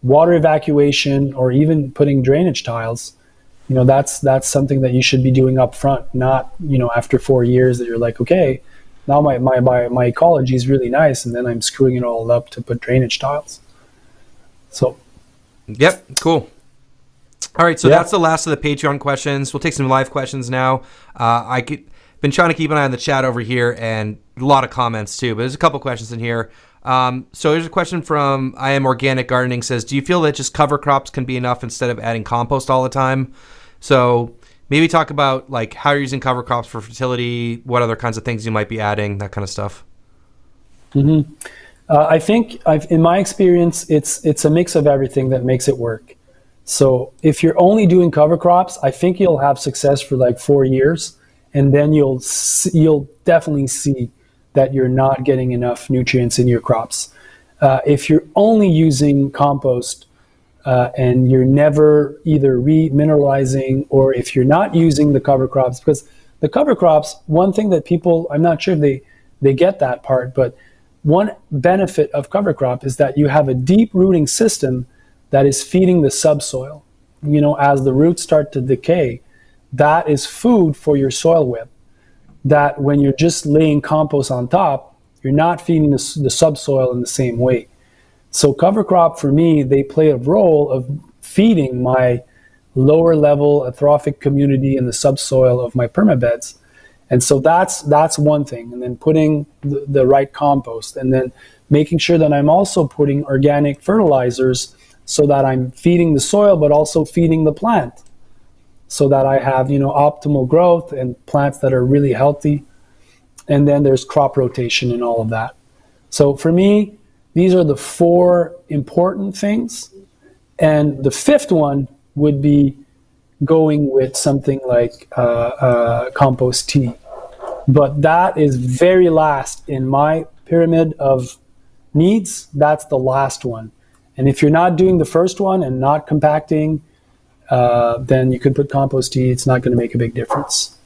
water evacuation or even putting drainage tiles, that's something that you should be doing up front, not, after 4 years that you're like, okay, now my ecology is really nice, and then I'm screwing it all up to put drainage tiles. So. Yep, cool. All right, so that's the last of the Patreon questions. We'll take some live questions now. Been trying to keep an eye on the chat over here, and a lot of comments too, but there's a couple questions in here. So here's a question from I Am Organic Gardening. Says, do you feel that just cover crops can be enough instead of adding compost all the time? So maybe talk about like how you're using cover crops for fertility, what other kinds of things you might be adding, that kind of stuff. I think in my experience, it's a mix of everything that makes it work. So if you're only doing cover crops, I think you'll have success for like 4 years. And then you'll definitely see that you're not getting enough nutrients in your crops. If you're only using compost and you're never either re-mineralizing, or if you're not using the cover crops, because the cover crops, one thing that people, I'm not sure if they get that part, but one benefit of cover crop is that you have a deep rooting system that is feeding the subsoil. As the roots start to decay, that is food for your soil web. That when you're just laying compost on top, you're not feeding the subsoil in the same way. So cover crop for me, they play a role of feeding my lower level eutrophic community in the subsoil of my permabeds. And so that's one thing. And then putting the right compost, and then making sure that I'm also putting organic fertilizers so that I'm feeding the soil, but also feeding the plant, so that I have, optimal growth and plants that are really healthy. And then there's crop rotation and all of that. So for me, these are the 4 important things. And the 5th one would be going with something like compost tea. But that is very last in my pyramid of needs. That's the last one. And if you're not doing the first one and not compacting, then you could put compost tea. It's not going to make a big difference.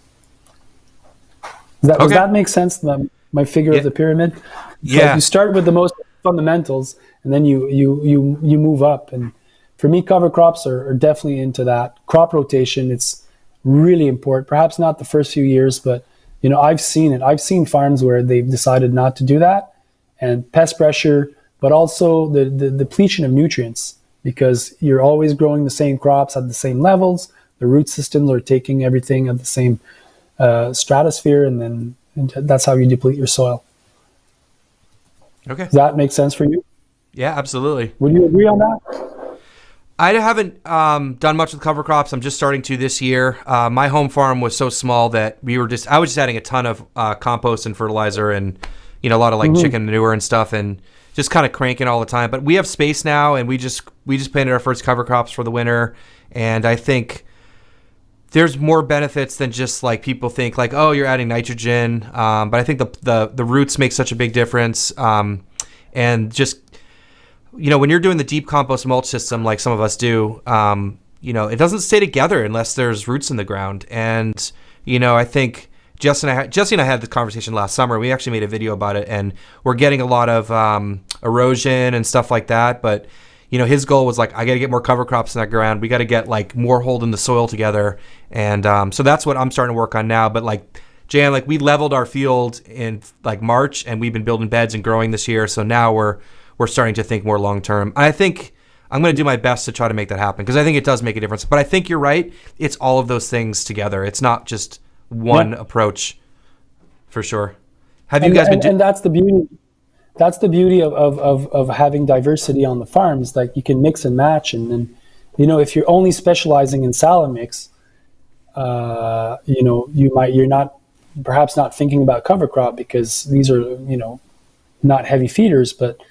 Does that make sense? My figure of the pyramid? Yeah. Like you start with the most fundamentals, and then you move up. And for me, cover crops are definitely into that. Crop rotation, it's really important. Perhaps not the first few years, but I've seen it. I've seen farms where they've decided not to do that, and pest pressure, but also the depletion of nutrients, because you're always growing the same crops at the same levels. The root systems are taking everything at the same stratosphere, and that's how you deplete your soil. Okay. Does that make sense for you? Yeah, absolutely. Would you agree on that? I haven't done much with cover crops. I'm just starting to this year. My home farm was so small that I was just adding a ton of compost and fertilizer, and a lot of chicken manure and stuff, and just kind of cranking all the time. But we have space now, and we just planted our first cover crops for the winter, and I think there's more benefits than just people think oh, you're adding nitrogen. But I think the roots make such a big difference, and just when you're doing the deep compost mulch system like some of us do, it doesn't stay together unless there's roots in the ground. And I think Jesse and I had this conversation last summer. We actually made a video about it, and we're getting a lot of erosion and stuff like that. But his goal was I got to get more cover crops in that ground. We got to get more holding the soil together, and so that's what I'm starting to work on now. But Jan, we leveled our field in March, and we've been building beds and growing this year. So now we're starting to think more long term. I think I'm going to do my best to try to make that happen, because I think it does make a difference. But I think you're right. It's all of those things together. It's not just one approach, for sure. Have you guys been? And that's the beauty. That's the beauty of having diversity on the farms. You can mix and match, and then if you're only specializing in salad mix, you're not perhaps not thinking about cover crop, because these are not heavy feeders. But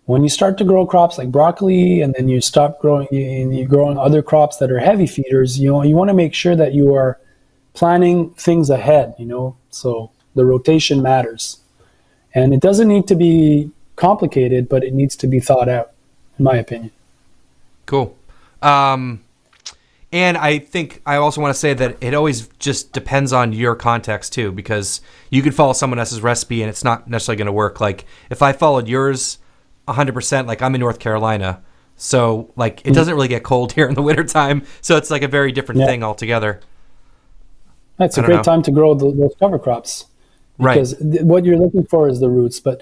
when you start to grow crops like broccoli, and then you stop growing and you're growing other crops that are heavy feeders, you want to make sure that you are planning things ahead. So the rotation matters. And it doesn't need to be complicated, but it needs to be thought out, in my opinion. Cool. And I think I also want to say that it always just depends on your context too, because you could follow someone else's recipe and it's not necessarily going to work. If I followed yours 100%, I'm in North Carolina, so it doesn't really get cold here in the wintertime. So it's a very different thing altogether. It's a great time to grow those cover crops. Because what you're looking for is the roots. But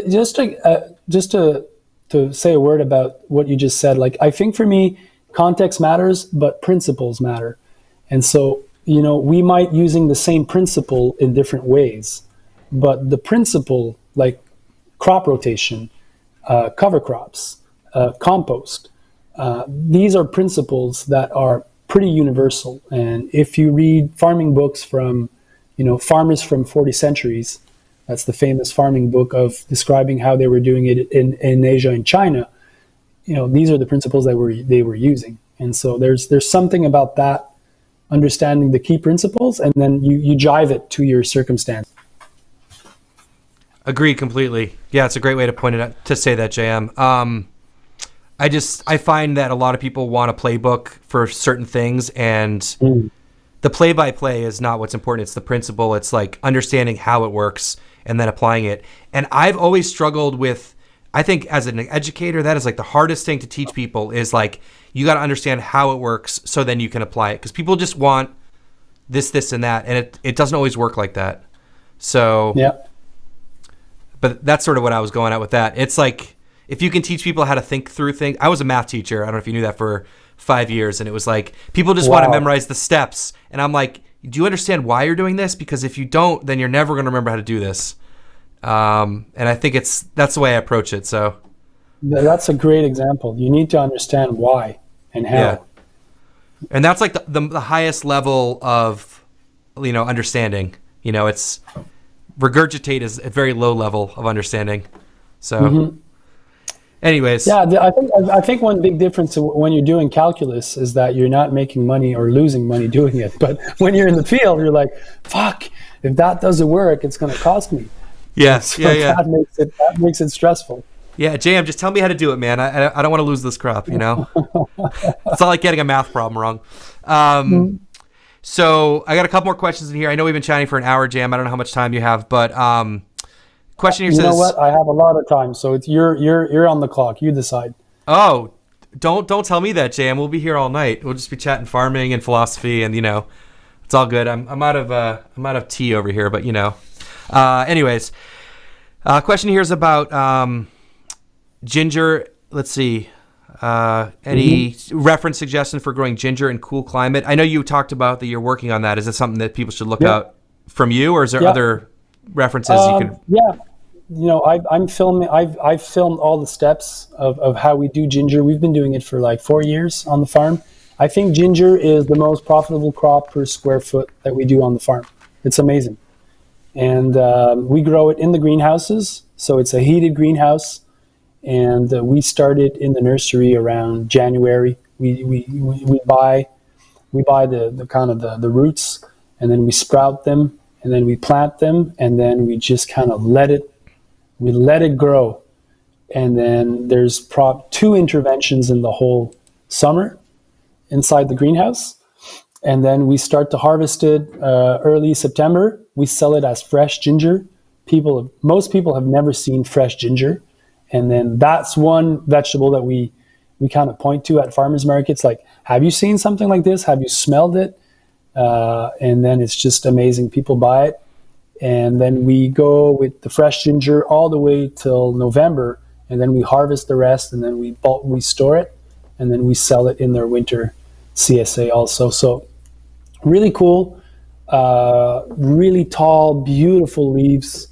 just to say a word about what you just said, I think for me, context matters, but principles matter. And so, we might using the same principle in different ways, but the principle, crop rotation, cover crops, compost, these are principles that are pretty universal. And if you read farming books from farmers from 40 centuries, that's the famous farming book of describing how they were doing it in Asia and China. These are the principles that they were using. And so there's something about that, understanding the key principles, and then you jive it to your circumstance. Agreed completely. Yeah, it's a great way to point it out, to say that, JM. I find that a lot of people want a playbook for certain things, and the play-by-play is not what's important. It's the principle. It's understanding how it works and then applying it. And I've always struggled with, I think as an educator, that is the hardest thing to teach people is you got to understand how it works so then you can apply it. Because people just want this, and that. And it doesn't always work like that. So, yeah. But that's sort of what I was going at with that. It's if you can teach people how to think through things. I was a math teacher. I don't know if you knew that, for 5 years, and it was people just want to memorize the steps, and I'm do you understand why you're doing this? Because if you don't, then you're never going to remember how to do this. And I think that's the way I approach it. So that's a great example. You need to understand why and how. Yeah. And that's like the highest level of, understanding. It's regurgitate is a very low level of understanding. So anyways. Yeah, I think one big difference when you're doing calculus is that you're not making money or losing money doing it. But when you're in the field, you're like, fuck, if that doesn't work, it's going to cost me. Yes. So that makes it stressful. Yeah, JM, just tell me how to do it, man. I don't want to lose this crop, It's not like getting a math problem wrong. So I got a couple more questions in here. I know we've been chatting for an hour, JM. I don't know how much time you have, but question here says... You know what? I have a lot of time, so it's you're on the clock. You decide. Oh, don't tell me that, JM. We'll be here all night. We'll just be chatting farming and philosophy, and it's all good. I'm out of tea over here, but anyways, question here is about ginger. Let's see. Any reference suggestion for growing ginger in cool climate? I know you talked about that you're working on that. Is it something that people should look out from you, or is there other references you can? Yeah, I'm filming. I've filmed all the steps of how we do ginger. We've been doing it for like 4 years on the farm. I think ginger is the most profitable crop per square foot that we do on the farm. It's amazing, and we grow it in the greenhouses. So it's a heated greenhouse. And we started in the nursery around January. We buy the kind of the roots, and then we sprout them, and then we plant them, and then we just kind of let it grow. And then there's 2 interventions in the whole summer inside the greenhouse, and then we start to harvest it early September. We sell it as fresh ginger. Most people have never seen fresh ginger. And then that's one vegetable that we kind of point to at farmers markets. Like, have you seen something like this? Have you smelled it? And then it's just amazing. People buy it. And then we go with the fresh ginger all the way till November. And then we harvest the rest. And then we store it. And then we sell it in their winter CSA also. So really cool. Really tall, beautiful leaves.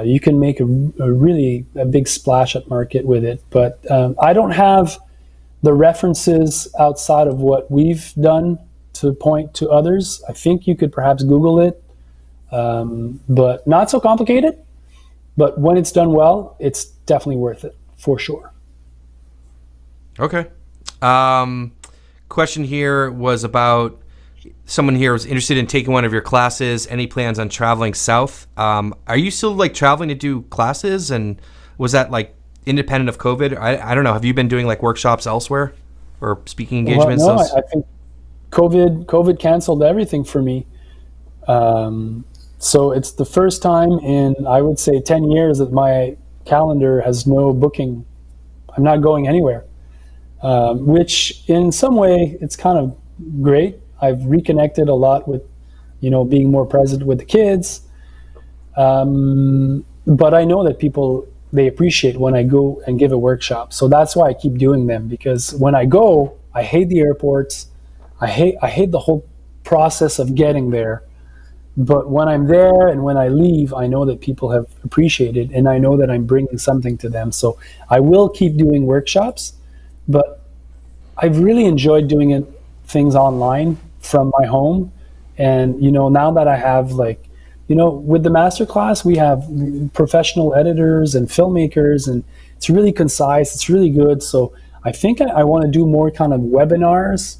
You can make a really big splash at market with it, but I don't have the references outside of what we've done to point to others. I think you could perhaps Google it, but not so complicated. But when it's done well, it's definitely worth it, for sure. Okay. Question here was about... Someone here was interested in taking one of your classes. Any plans on traveling south? Are you still like traveling to do classes? And was that like independent of COVID? I don't know. Have you been doing like workshops elsewhere or speaking engagements? Well, no, I think COVID canceled everything for me. So it's the first time in, I would say, 10 years that my calendar has no booking. I'm not going anywhere, which in some way it's kind of great. I've reconnected a lot with, being more present with the kids. But I know that people, they appreciate when I go and give a workshop. So that's why I keep doing them, because when I go, I hate the airports. I hate the whole process of getting there. But when I'm there and when I leave, I know that people have appreciated, and I know that I'm bringing something to them. So I will keep doing workshops, but I've really enjoyed doing things online from my home. And now that I have with the masterclass, we have professional editors and filmmakers, and it's really concise, it's really good. So I think I want to do more kind of webinars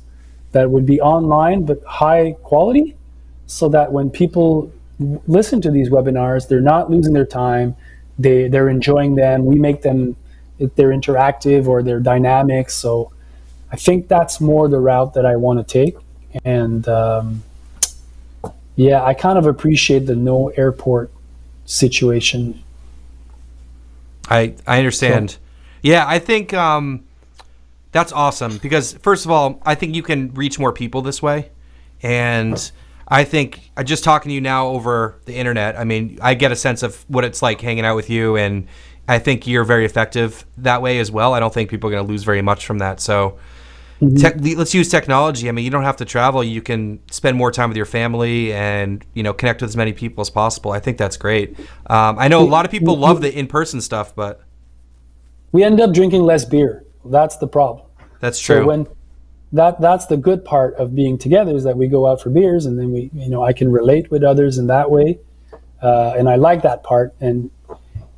that would be online but high quality, so that when people listen to these webinars, they're not losing their time, they're enjoying them. We make them, if they're interactive or they're dynamic. So I think that's more the route that I want to take. And I kind of appreciate the no airport situation. I understand. So, I think that's awesome, because first of all, I think you can reach more people this way. And I think just talking to you now over the internet, I mean, I get a sense of what it's like hanging out with you, and I think you're very effective that way as well. I don't think people are going to lose very much from that. So let's use technology. I mean, you don't have to travel. You can spend more time with your family and, connect with as many people as possible. I think that's great. I know a lot of people love the in-person stuff, but we end up drinking less beer. That's the problem. That's true. So when that's the good part of being together, is that we go out for beers, and then I can relate with others in that way. And I like that part. And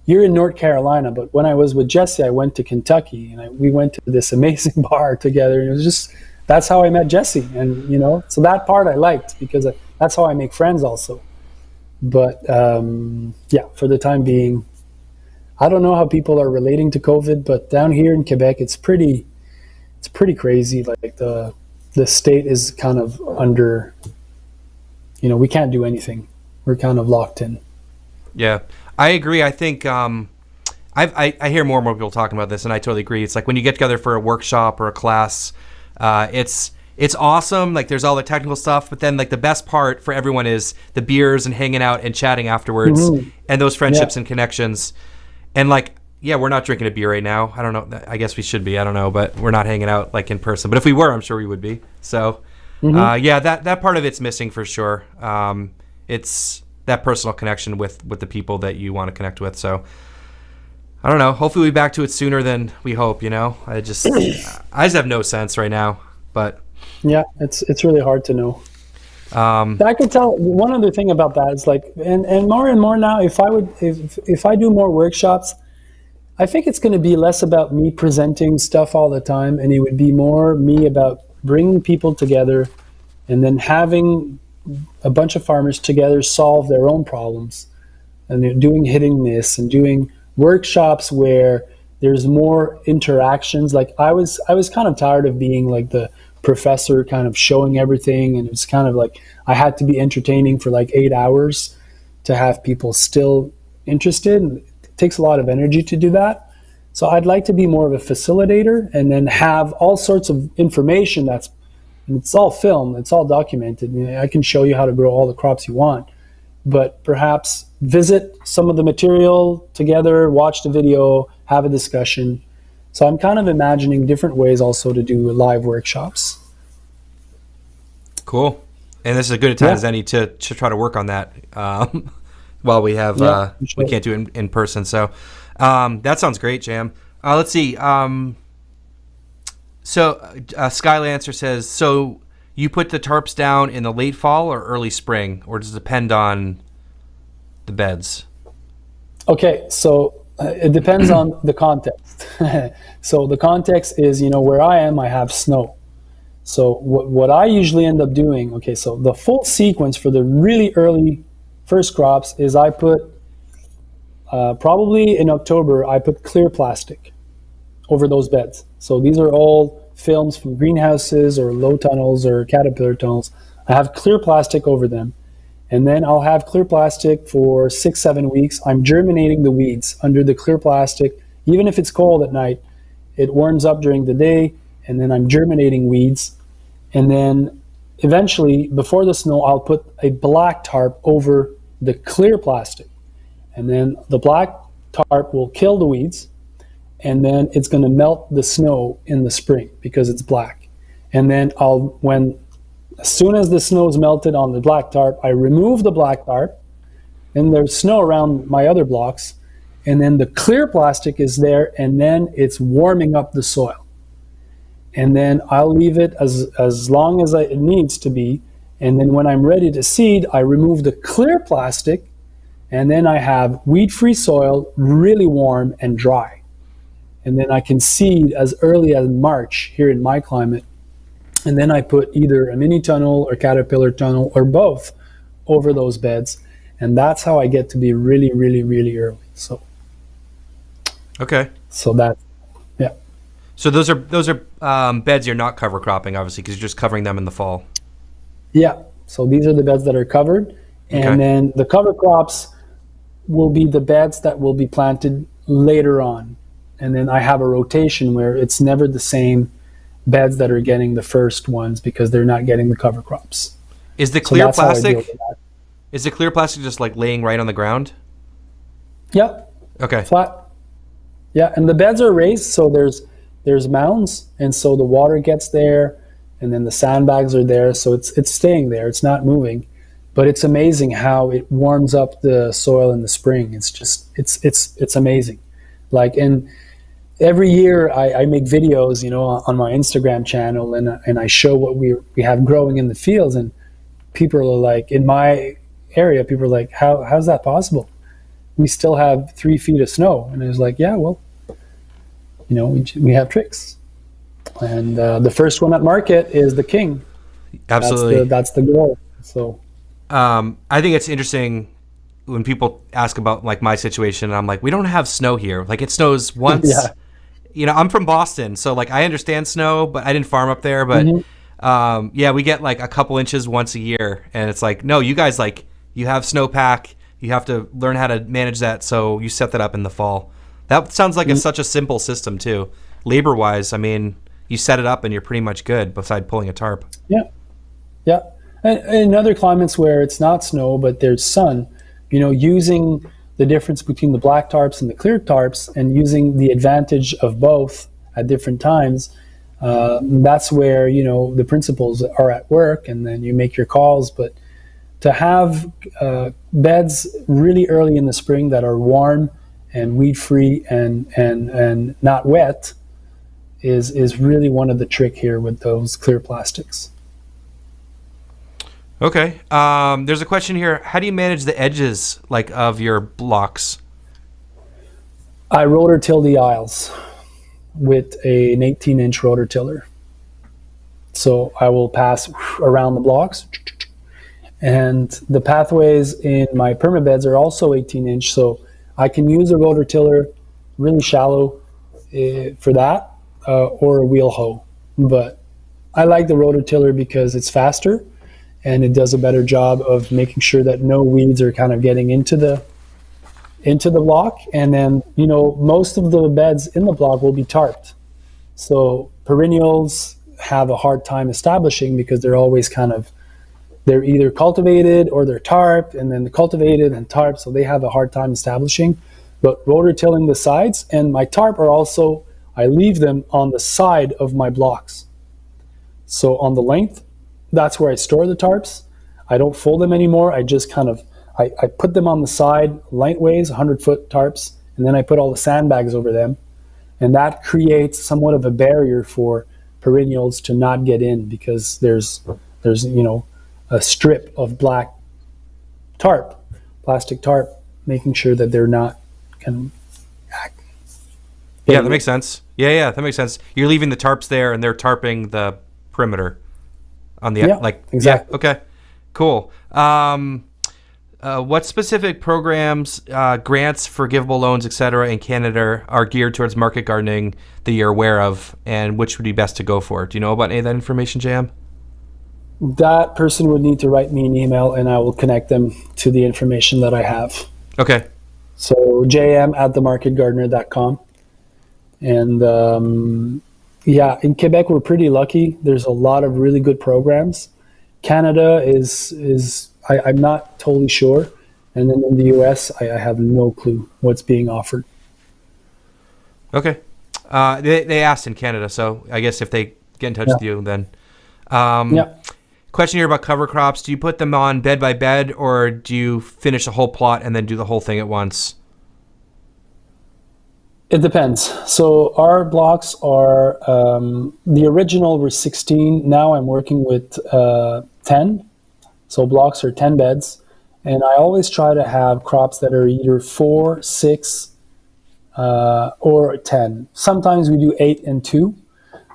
you're in North Carolina, but when I was with Jesse, I went to Kentucky, and we went to this amazing bar together. And it was that's how I met Jesse. And, so that part I liked, because that's how I make friends also. But for the time being, I don't know how people are relating to COVID, but down here in Quebec, it's pretty crazy. Like the state is kind of under, we can't do anything. We're kind of locked in. Yeah, I agree. I think I hear more and more people talking about this, and I totally agree. It's like when you get together for a workshop or a class, it's awesome. Like there's all the technical stuff, but then like the best part for everyone is the beers and hanging out and chatting afterwards, and those friendships and connections. And like, yeah, we're not drinking a beer right now. I don't know. I guess we should be. I don't know, but we're not hanging out like in person. But if we were, I'm sure we would be. So, that part of it's missing for sure. It's that personal connection with the people that you want to connect with. So I don't know. Hopefully we'll be back to it sooner than we hope, I just have no sense right now, but yeah, it's really hard to know. I could tell one other thing about that is like, and more now, if I do more workshops, I think it's going to be less about me presenting stuff all the time, and it would be more me about bringing people together and then having a bunch of farmers together solve their own problems, and they're hitting this and doing workshops where there's more interactions. Like I was kind of tired of being like the professor kind of showing everything, and it was kind of like I had to be entertaining for like 8 hours to have people still interested, and it takes a lot of energy to do that. So I'd like to be more of a facilitator, and then have all sorts of information and it's all filmed, it's all documented. I can show you how to grow all the crops you want, but perhaps visit some of the material together, watch the video, have a discussion. So I'm kind of imagining different ways also to do live workshops. Cool. And this is as good a time as any to try to work on that while we have we can't do it in person. So that sounds great, Jam. Let's see. So Skylancer says, so you put the tarps down in the late fall or early spring, or does it depend on the beds? Okay, so it depends on the context. So the context is, where I am, I have snow. So what I usually end up doing, so the full sequence for the really early first crops is I put, probably in October, I put clear plastic over those beds. So these are all films from greenhouses or low tunnels or caterpillar tunnels. I have clear plastic over them. And then I'll have clear plastic for 6-7 weeks. I'm germinating the weeds under the clear plastic. Even if it's cold at night, it warms up during the day, and then I'm germinating weeds. And then eventually, before the snow, I'll put a black tarp over the clear plastic. And then the black tarp will kill the weeds, and then it's going to melt the snow in the spring because it's black. And then as soon as the snow is melted on the black tarp, I remove the black tarp, and there's snow around my other blocks, and then the clear plastic is there, and then it's warming up the soil. And then I'll leave it as long as it needs to be, and then when I'm ready to seed, I remove the clear plastic, and then I have weed-free soil, really warm and dry. And then I can seed as early as March here in my climate. And then I put either a mini tunnel or caterpillar tunnel or both over those beds. And that's how I get to be really, really, really early. So, okay. So that, yeah. So those are beds you're not cover cropping, obviously, because you're just covering them in the fall. Yeah. So these are the beds that are covered. And then the cover crops will be the beds that will be planted later on. And then I have a rotation where it's never the same beds that are getting the first ones because they're not getting the cover crops. Is the clear plastic just like laying right on the ground? Yep. Okay. Flat. Yeah, and the beds are raised, so there's there's mounds, and so the water gets there, and then the sandbags are there, so it's staying there. It's not moving, but it's amazing how it warms up the soil in the spring. It's just it's amazing. Like, and every year I make videos, on my Instagram channel, and I show what we have growing in the fields, and people are like, in my area, people are like, how's that possible? We still have 3 feet of snow. And I was like, yeah, well, we have tricks. And the first one at market is the king. Absolutely. That's the goal. So I think it's interesting when people ask about like my situation, and I'm like, we don't have snow here. Like, it snows once. Yeah. I'm from Boston, so like I understand snow, but I didn't farm up there. But we get like a couple inches once a year, and it's like, no, you guys, like, you have snowpack. You have to learn how to manage that, so you set that up in the fall. That sounds like such a simple system too. Labor-wise, I mean, you set it up and you're pretty much good, beside pulling a tarp. Yeah. And in other climates where it's not snow but there's sun, using the difference between the black tarps and the clear tarps, and using the advantage of both at different times, that's where the principles are at work, and then you make your calls. But to have beds really early in the spring that are warm and weed free and not wet is really one of the trick here with those clear plastics. Okay. There's a question here. How do you manage the edges of your blocks? I rotor till the aisles with an 18-inch rotor tiller. So I will pass around the blocks, and the pathways in my permabeds are also 18-inch, so I can use a rotor tiller really shallow for that, or a wheel hoe. But I like the rotor tiller because it's faster, and it does a better job of making sure that no weeds are kind of getting into the block. And then, most of the beds in the block will be tarped. So perennials have a hard time establishing because they're always they're either cultivated or they're tarped, and then the cultivated and tarped, so they have a hard time establishing. But rotor tilling the sides, and my tarp are also, I leave them on the side of my blocks. So on the length, that's where I store the tarps. I don't fold them anymore. I just I put them on the side, lengthways, 100-foot tarps, and then I put all the sandbags over them. And that creates somewhat of a barrier for perennials to not get in, because there's a strip of black tarp, plastic tarp, making sure that they're not Yeah, that makes sense. Yeah, that makes sense. You're leaving the tarps there, and they're tarping the perimeter on the exactly. Yeah, okay, cool. What specific programs, grants, forgivable loans, etc., in Canada are geared towards market gardening that you're aware of, and which would be best to go for? Do you know about any of that information, JM? That person would need to write me an email, and I will connect them to the information that I have. Okay. So jm@themarketgardener.com. And in Quebec, we're pretty lucky. There's a lot of really good programs. Canada is I'm not totally sure. And then in the US, I have no clue what's being offered. Okay. They asked in Canada, so I guess if they get in touch with you, then. Question here about cover crops. Do you put them on bed by bed, or do you finish a whole plot and then do the whole thing at once? It depends. So our blocks are, the original were 16. Now I'm working with 10. So blocks are 10 beds. And I always try to have crops that are either 4, 6, or 10. Sometimes we do 8 and 2.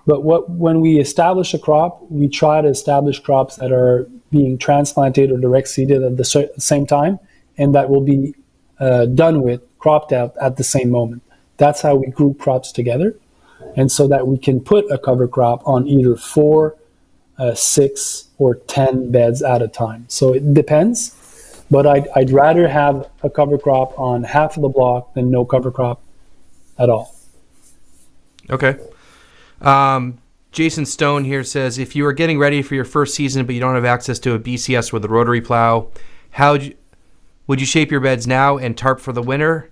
But when we establish a crop, we try to establish crops that are being transplanted or direct seeded at the same time, and that will be done with, cropped out at the same moment. That's how we group crops together, and so that we can put a cover crop on either 4, 6, or 10 beds at a time. So it depends, but I'd rather have a cover crop on half of the block than no cover crop at all. Okay. Jason Stone here says, if you are getting ready for your first season but you don't have access to a BCS with a rotary plow, would you shape your beds now and tarp for the winter,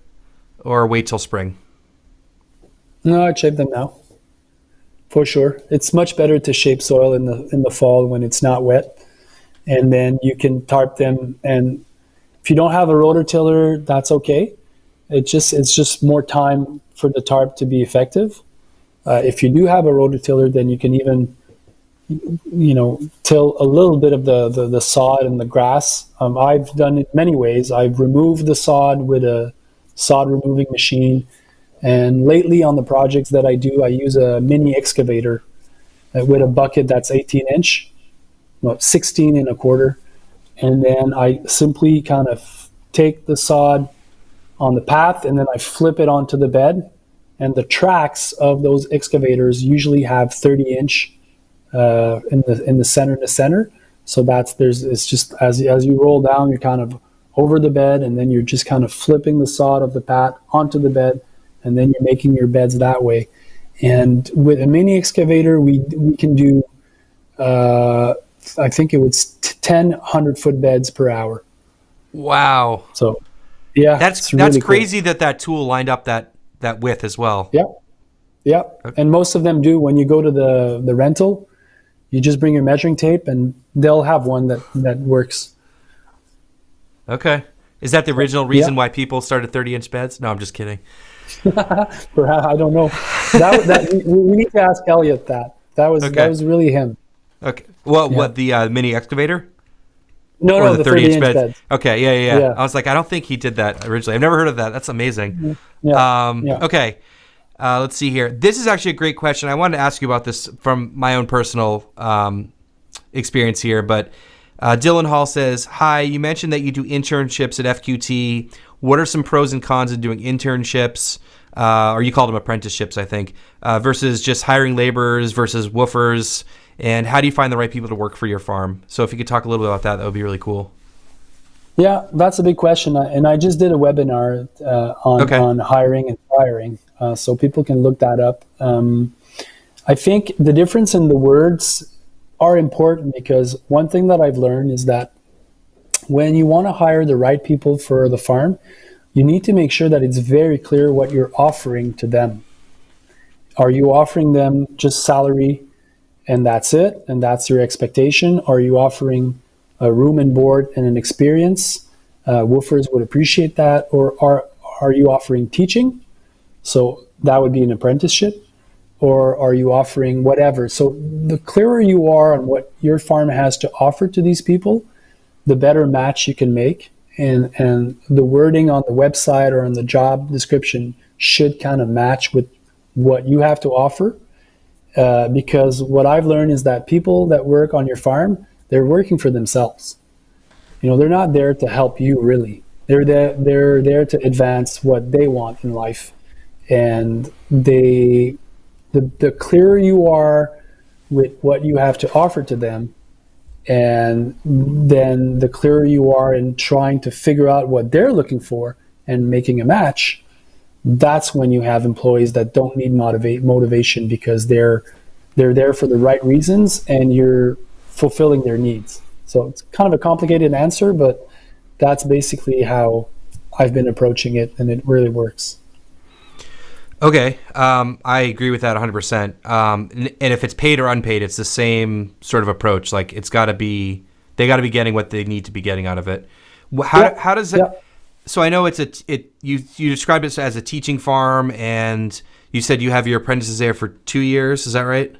or wait till spring? No, I'd shape them now. For sure. It's much better to shape soil in the fall when it's not wet. And then you can tarp them. And if you don't have a rototiller, that's okay. It's just more time for the tarp to be effective. If you do have a rototiller, then you can even, till a little bit of the sod and the grass. I've done it many ways. I've removed the sod with a sod removing machine. And lately on the projects that I do, I use a mini excavator with a bucket that's 18 inch, 16 and a quarter. And then I simply kind of take the sod on the path and then I flip it onto the bed. And the tracks of those excavators usually have 30 inch in the center to center. So it's just as you roll down, you're kind of over the bed and then you're just kind of flipping the sod of the path onto the bed. And then you're making your beds that way. And with a mini excavator, we can do, I think it was 10 100-foot beds per hour. Wow. So, yeah. That's really crazy cool that tool lined up that width as well. Yeah. Yeah. Okay. And most of them do. When you go to the rental, you just bring your measuring tape and they'll have one that works. Okay. Is that the original reason why people started 30-inch beds? No, I'm just kidding. Perhaps, I don't know. We need to ask Elliot that. That was really him. Okay. Well, what, the mini excavator? No, the 30-inch beds. Okay, yeah. I was like, I don't think he did that originally. I've never heard of that. That's amazing. Yeah. Okay. Let's see here. This is actually a great question. I wanted to ask you about this from my own personal experience here, but Dylan Hall says, hi, you mentioned that you do internships at FQT. What are some pros and cons of doing internships, or you called them apprenticeships, I think, versus just hiring laborers versus woofers? And how do you find the right people to work for your farm? So if you could talk a little bit about that, that would be really cool. Yeah, that's a big question. And I just did a webinar on hiring and firing, so people can look that up. I think the difference in the words are important because one thing that I've learned is that when you want to hire the right people for the farm, you need to make sure that it's very clear what you're offering to them. Are you offering them just salary and that's it, and that's your expectation? Are you offering a room and board and an experience? Woofers would appreciate that. Or are you offering teaching? So that would be an apprenticeship. Or are you offering whatever? So the clearer you are on what your farm has to offer to these people, the better match you can make. And the wording on the website or on the job description should kind of match with what you have to offer. Because what I've learned is that people that work on your farm, they're working for themselves. They're not there to help you really. They're there to advance what they want in life. And the clearer you are with what you have to offer to them, and then the clearer you are in trying to figure out what they're looking for and making a match, that's when you have employees that don't need motivation because they're there for the right reasons and you're fulfilling their needs. So it's kind of a complicated answer, but that's basically how I've been approaching it, and it really works. Okay, I agree with that 100%. And if it's paid or unpaid, it's the same sort of approach. Like they got to be getting what they need to be getting out of it. How does that? Yeah. So I know you described it as a teaching farm, and you said you have your apprentices there for 2 years. Is that right?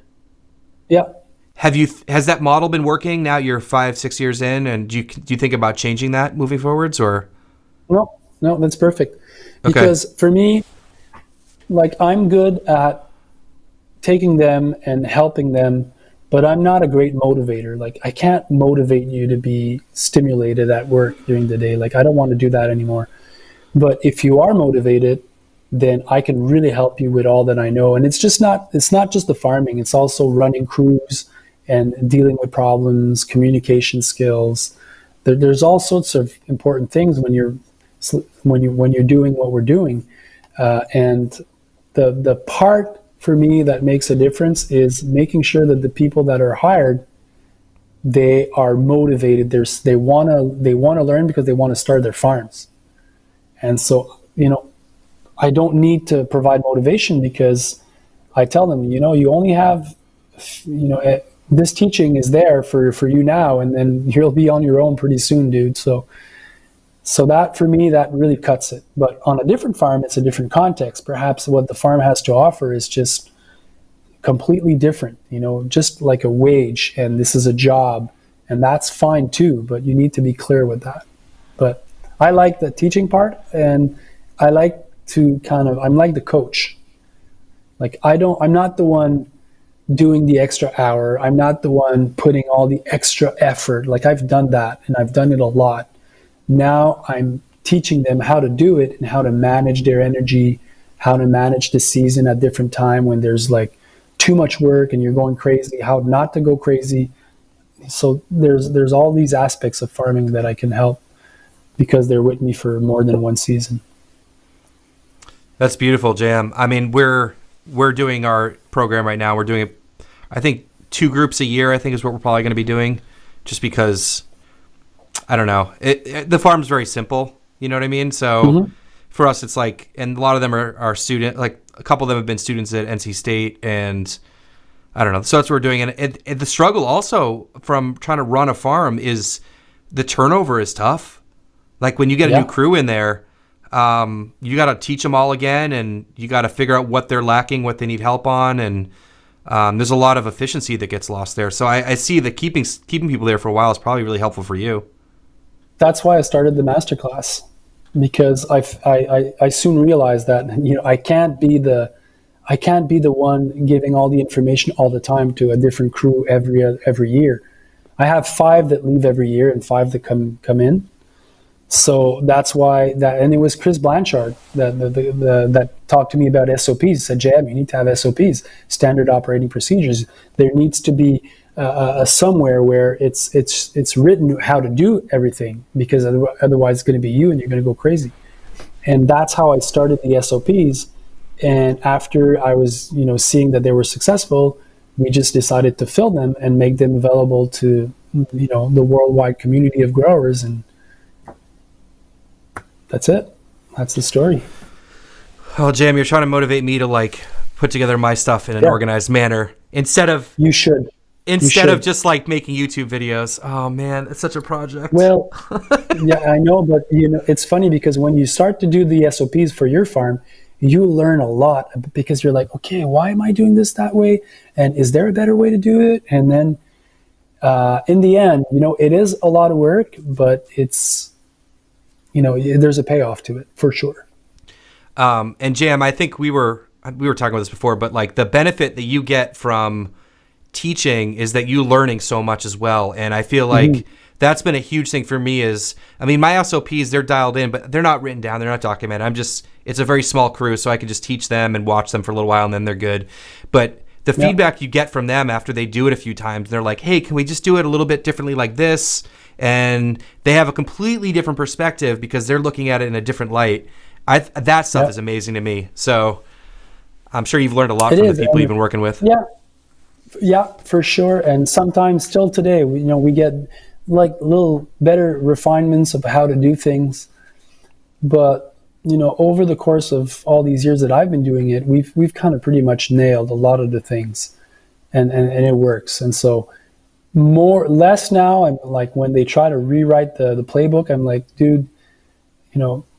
Yeah. Has that model been working? Now you're 5-6 years in, and do you think about changing that moving forwards, or? No, that's perfect. Because for me, like, I'm good at taking them and helping them, but I'm not a great motivator. Like, I can't motivate you to be stimulated at work during the day. Like, I don't want to do that anymore. But if you are motivated, then I can really help you with all that I know. And it's not just the farming. It's also running crews and dealing with problems, communication skills. There's all sorts of important things when you're doing what we're doing. And the part for me that makes a difference is making sure that the people that are hired, they are motivated. They want to learn because they want to start their farms. And so, I don't need to provide motivation because I tell them, you only have, this teaching is there for you now, and then you'll be on your own pretty soon, dude. So that, for me, that really cuts it. But on a different farm, it's a different context. Perhaps what the farm has to offer is just completely different, just like a wage, and this is a job, and that's fine too, but you need to be clear with that. But I like the teaching part, and I like to I'm like the coach. Like I'm not the one doing the extra hour. I'm not the one putting all the extra effort. Like, I've done that, and I've done it a lot. Now I'm teaching them how to do it and how to manage their energy, how to manage the season at different time when there's like too much work and you're going crazy, how not to go crazy. So there's all these aspects of farming that I can help because they're with me for more than one season. That's beautiful, Jam. I mean, we're doing our program right now. We're doing, I think, 2 groups a year, I think, is what we're probably going to be doing, just because, I don't know. The farm's very simple. You know what I mean? So for us, it's like, and a lot of them are student, like a couple of them have been students at NC State, and I don't know. So that's what we're doing. And the struggle also from trying to run a farm is the turnover is tough. Like, when you get a new crew in there, you got to teach them all again, and you got to figure out what they're lacking, what they need help on. And there's a lot of efficiency that gets lost there. So I see that keeping people there for a while is probably really helpful for you. That's why I started the masterclass, because I soon realized that I can't be the one giving all the information all the time to a different crew every year. I have 5 that leave every year and 5 that come in. So that's why and it was Chris Blanchard that talked to me about SOPs. He said, "Jam, you need to have SOPs, standard operating procedures. There needs to be somewhere where it's written how to do everything, because otherwise it's going to be you and you're going to go crazy." And that's how I started the SOPs. And after I was seeing that they were successful, we just decided to fill them and make them available to the worldwide community of growers. And that's it. That's the story. Oh, Jam, you're trying to motivate me to like put together my stuff in an organized manner instead of just like making YouTube videos. Oh man, it's such a project. Well, yeah, I know, but it's funny because when you start to do the SOPs for your farm, you learn a lot, because you're like, okay, why am I doing this that way? And is there a better way to do it? And then in the end, it is a lot of work, but it's, there's a payoff to it for sure. And Jam, I think we were talking about this before, but like the benefit that you get from teaching is that you learning so much as well. And I feel like that's been a huge thing for me is, I mean, my SOPs, they're dialed in, but they're not written down. They're not documented. It's a very small crew, so I can just teach them and watch them for a little while and then they're good. But the feedback you get from them after they do it a few times, they're like, hey, can we just do it a little bit differently like this? And they have a completely different perspective because they're looking at it in a different light. That stuff is amazing to me. So I'm sure you've learned a lot from the people you've been working with. Yeah, for sure. And sometimes still today, we get like little better refinements of how to do things. But, over the course of all these years that I've been doing it, we've kind of pretty much nailed a lot of the things, and it works. And so less now, I'm like, when they try to rewrite the playbook, I'm like, dude,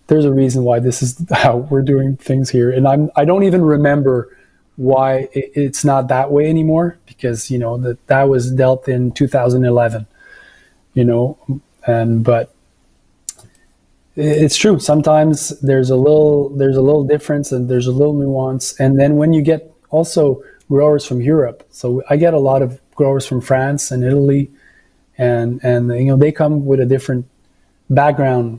there's a reason why this is how we're doing things here. And I don't even remember why it's not that way anymore, because that was dealt in 2011, but it's true. Sometimes there's a little difference and there's a little nuance. And then when you get also growers from Europe, so I get a lot of growers from France and Italy, and they come with a different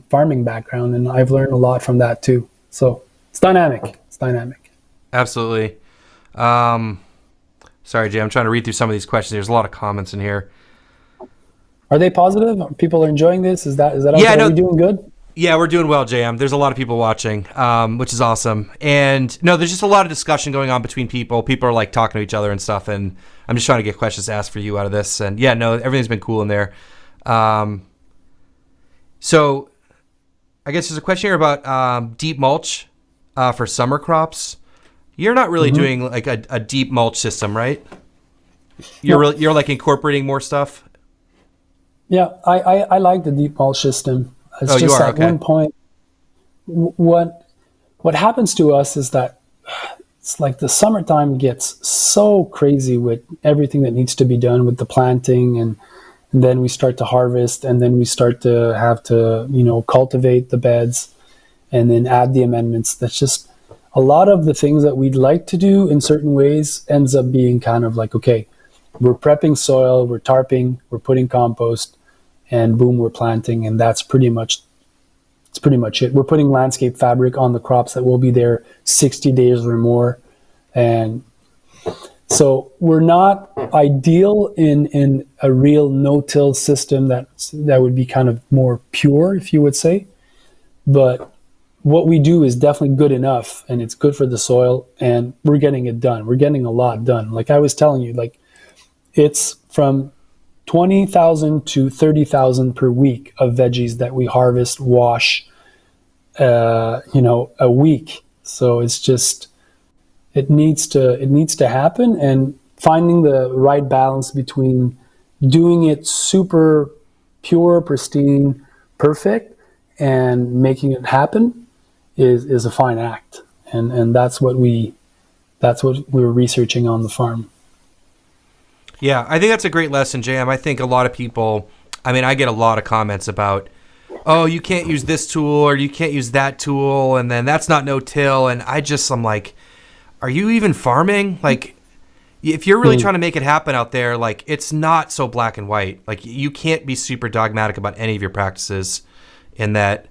farming background, and I've learned a lot from that too. So it's dynamic. Absolutely. Sorry, Jay, I'm trying to read through some of these questions. There's a lot of comments in here. Are they positive? People are enjoying this? Is that okay? Are we doing good? Yeah, we're doing well, JM. There's a lot of people watching, which is awesome. And no, there's just a lot of discussion going on between people. People are like talking to each other and stuff. And I'm just trying to get questions asked for you out of this. And yeah, no, everything's been cool in there. So I guess there's a question here about deep mulch for summer crops. You're not really doing like a deep mulch system, right? You're like incorporating more stuff. Yeah, I like the deep mulch system. It's You just are at okay. one point, what happens to us is that it's like the summertime gets so crazy with everything that needs to be done with the planting, and then we start to harvest, and then we start to have to, cultivate the beds and then add the amendments. That's just a lot of the things that we'd like to do in certain ways ends up being kind of like, okay, we're prepping soil, we're tarping, we're putting compost, and boom, we're planting, and that's pretty much it. We're putting landscape fabric on the crops that will be there 60 days or more. And so we're not ideal in a real no-till system that would be kind of more pure, if you would say. But what we do is definitely good enough, and it's good for the soil, and we're getting it done. We're getting a lot done. Like I was telling you, like it's from 20,000 to 30,000 per week of veggies that we harvest, wash, a week. So it's just, it needs to happen, and finding the right balance between doing it super pure, pristine, perfect, and making it happen is a fine act. And that's what we were researching on the farm. Yeah, I think that's a great lesson, JM. I think a lot of people, I get a lot of comments about, oh, you can't use this tool or you can't use that tool, and then that's not no-till. And I'm like, are you even farming? Like, if you're really trying to make it happen out there, like, it's not so black and white. Like, you can't be super dogmatic about any of your practices in that,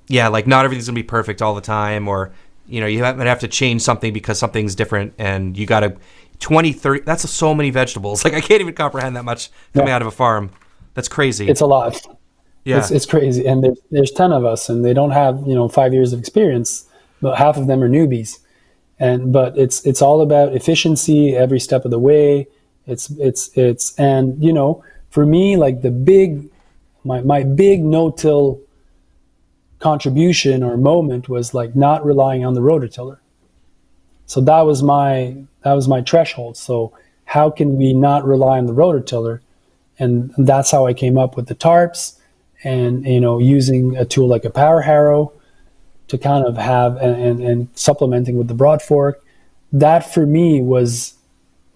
yeah, like, not everything's going to be perfect all the time, or, you might have to change something because something's different, and you got to 20, 30, that's so many vegetables. Like, I can't even comprehend that much coming out of a farm. That's crazy. It's a lot. Yeah. It's crazy. And there's 10 of us, and they don't have, 5 years of experience, but half of them are newbies. But it's all about efficiency every step of the way. For me, like my big no-till contribution or moment was like not relying on the rototiller. So that was my threshold. So how can we not rely on the rototiller? And that's how I came up with the tarps, and using a tool like a power harrow to kind of have and supplementing with the broad fork. That for me was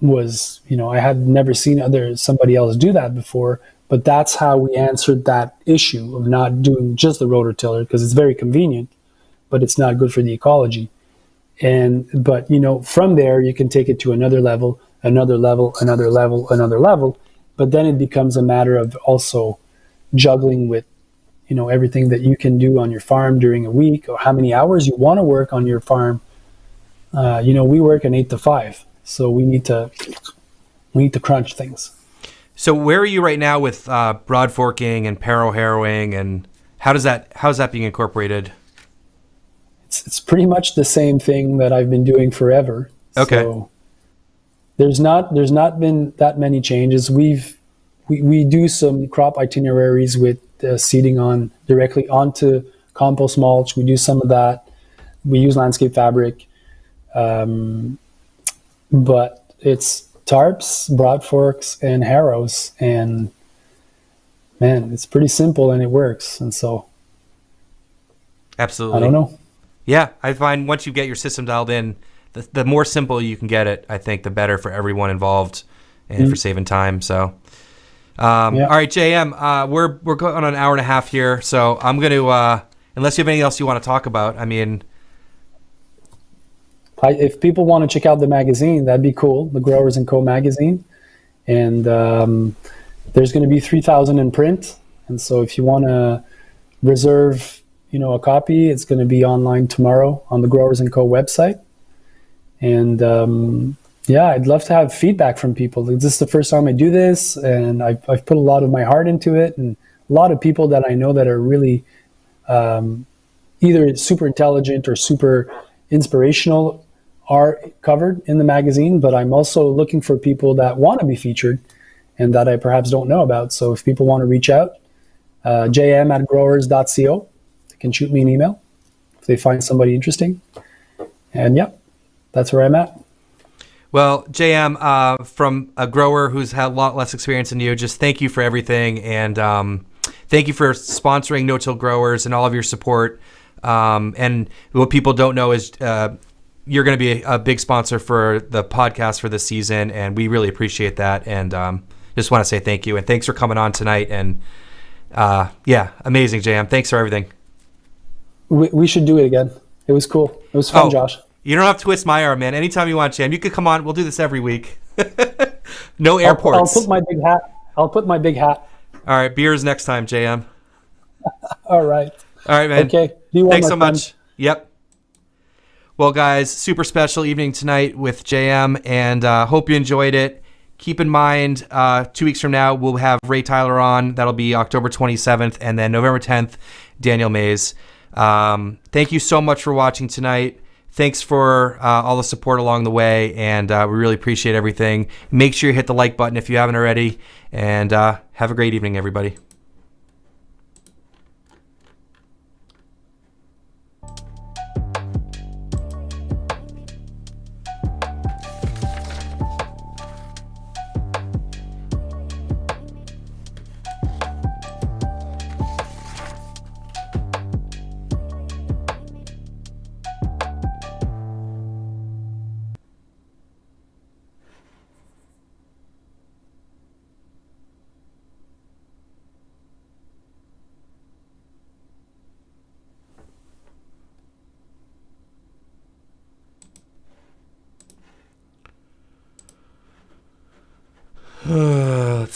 I had never seen somebody else do that before, but that's how we answered that issue of not doing just the rototiller, because it's very convenient, but it's not good for the ecology. But from there you can take it to another level, but then it becomes a matter of also juggling with everything that you can do on your farm during a week, or how many hours you want to work on your farm. We work an 8 to 5, so we need to crunch things. So where are you right now with broad forking and parrow harrowing, and how's that being incorporated? It's pretty much the same thing that I've been doing forever. Okay. So there's not been that many changes. We do some crop itineraries with seeding on directly onto compost mulch. We do some of that. We use landscape fabric, but it's tarps, broad forks, and harrows, and man, it's pretty simple and it works. And so, absolutely, I don't know. Yeah, I find once you get your system dialed in, the more simple you can get it, I think the better for everyone involved and for saving time. So. All right, JM, we're going on an hour and a half here, so I'm going to, unless you have anything else you want to talk about, if people want to check out the magazine, that'd be cool, the Growers & Co. magazine. And there's going to be 3,000 in print. And so if you want to reserve, a copy, it's going to be online tomorrow on the Growers & Co. website. And I'd love to have feedback from people. This is the first time I do this, and I've put a lot of my heart into it, and a lot of people that I know that are really either super intelligent or super inspirational are covered in the magazine, but I'm also looking for people that want to be featured and that I perhaps don't know about. So if people want to reach out, jm@growers.co, they can shoot me an email if they find somebody interesting. And that's where I'm at. Well, JM, from a grower who's had a lot less experience than you, just thank you for everything. And thank you for sponsoring No-Till Growers and all of your support. And what people don't know is you're going to be a big sponsor for the podcast for this season. And we really appreciate that. And just want to say thank you. And thanks for coming on tonight. And amazing, JM. Thanks for everything. We should do it again. It was cool. It was fun, Josh. You don't have to twist my arm, man. Anytime you want, JM. You could come on. We'll do this every week. No airports. I'll put my big hat. All right. Beers next time, JM. All right. All right, man. Okay. Thanks so much. Yep. Well, guys, super special evening tonight with JM, and hope you enjoyed it. Keep in mind, 2 weeks from now, we'll have Ray Tyler on. That'll be October 27th, and then November 10th, Daniel Mays. Thank you so much for watching tonight. Thanks for all the support along the way, and we really appreciate everything. Make sure you hit the like button if you haven't already, and have a great evening, everybody.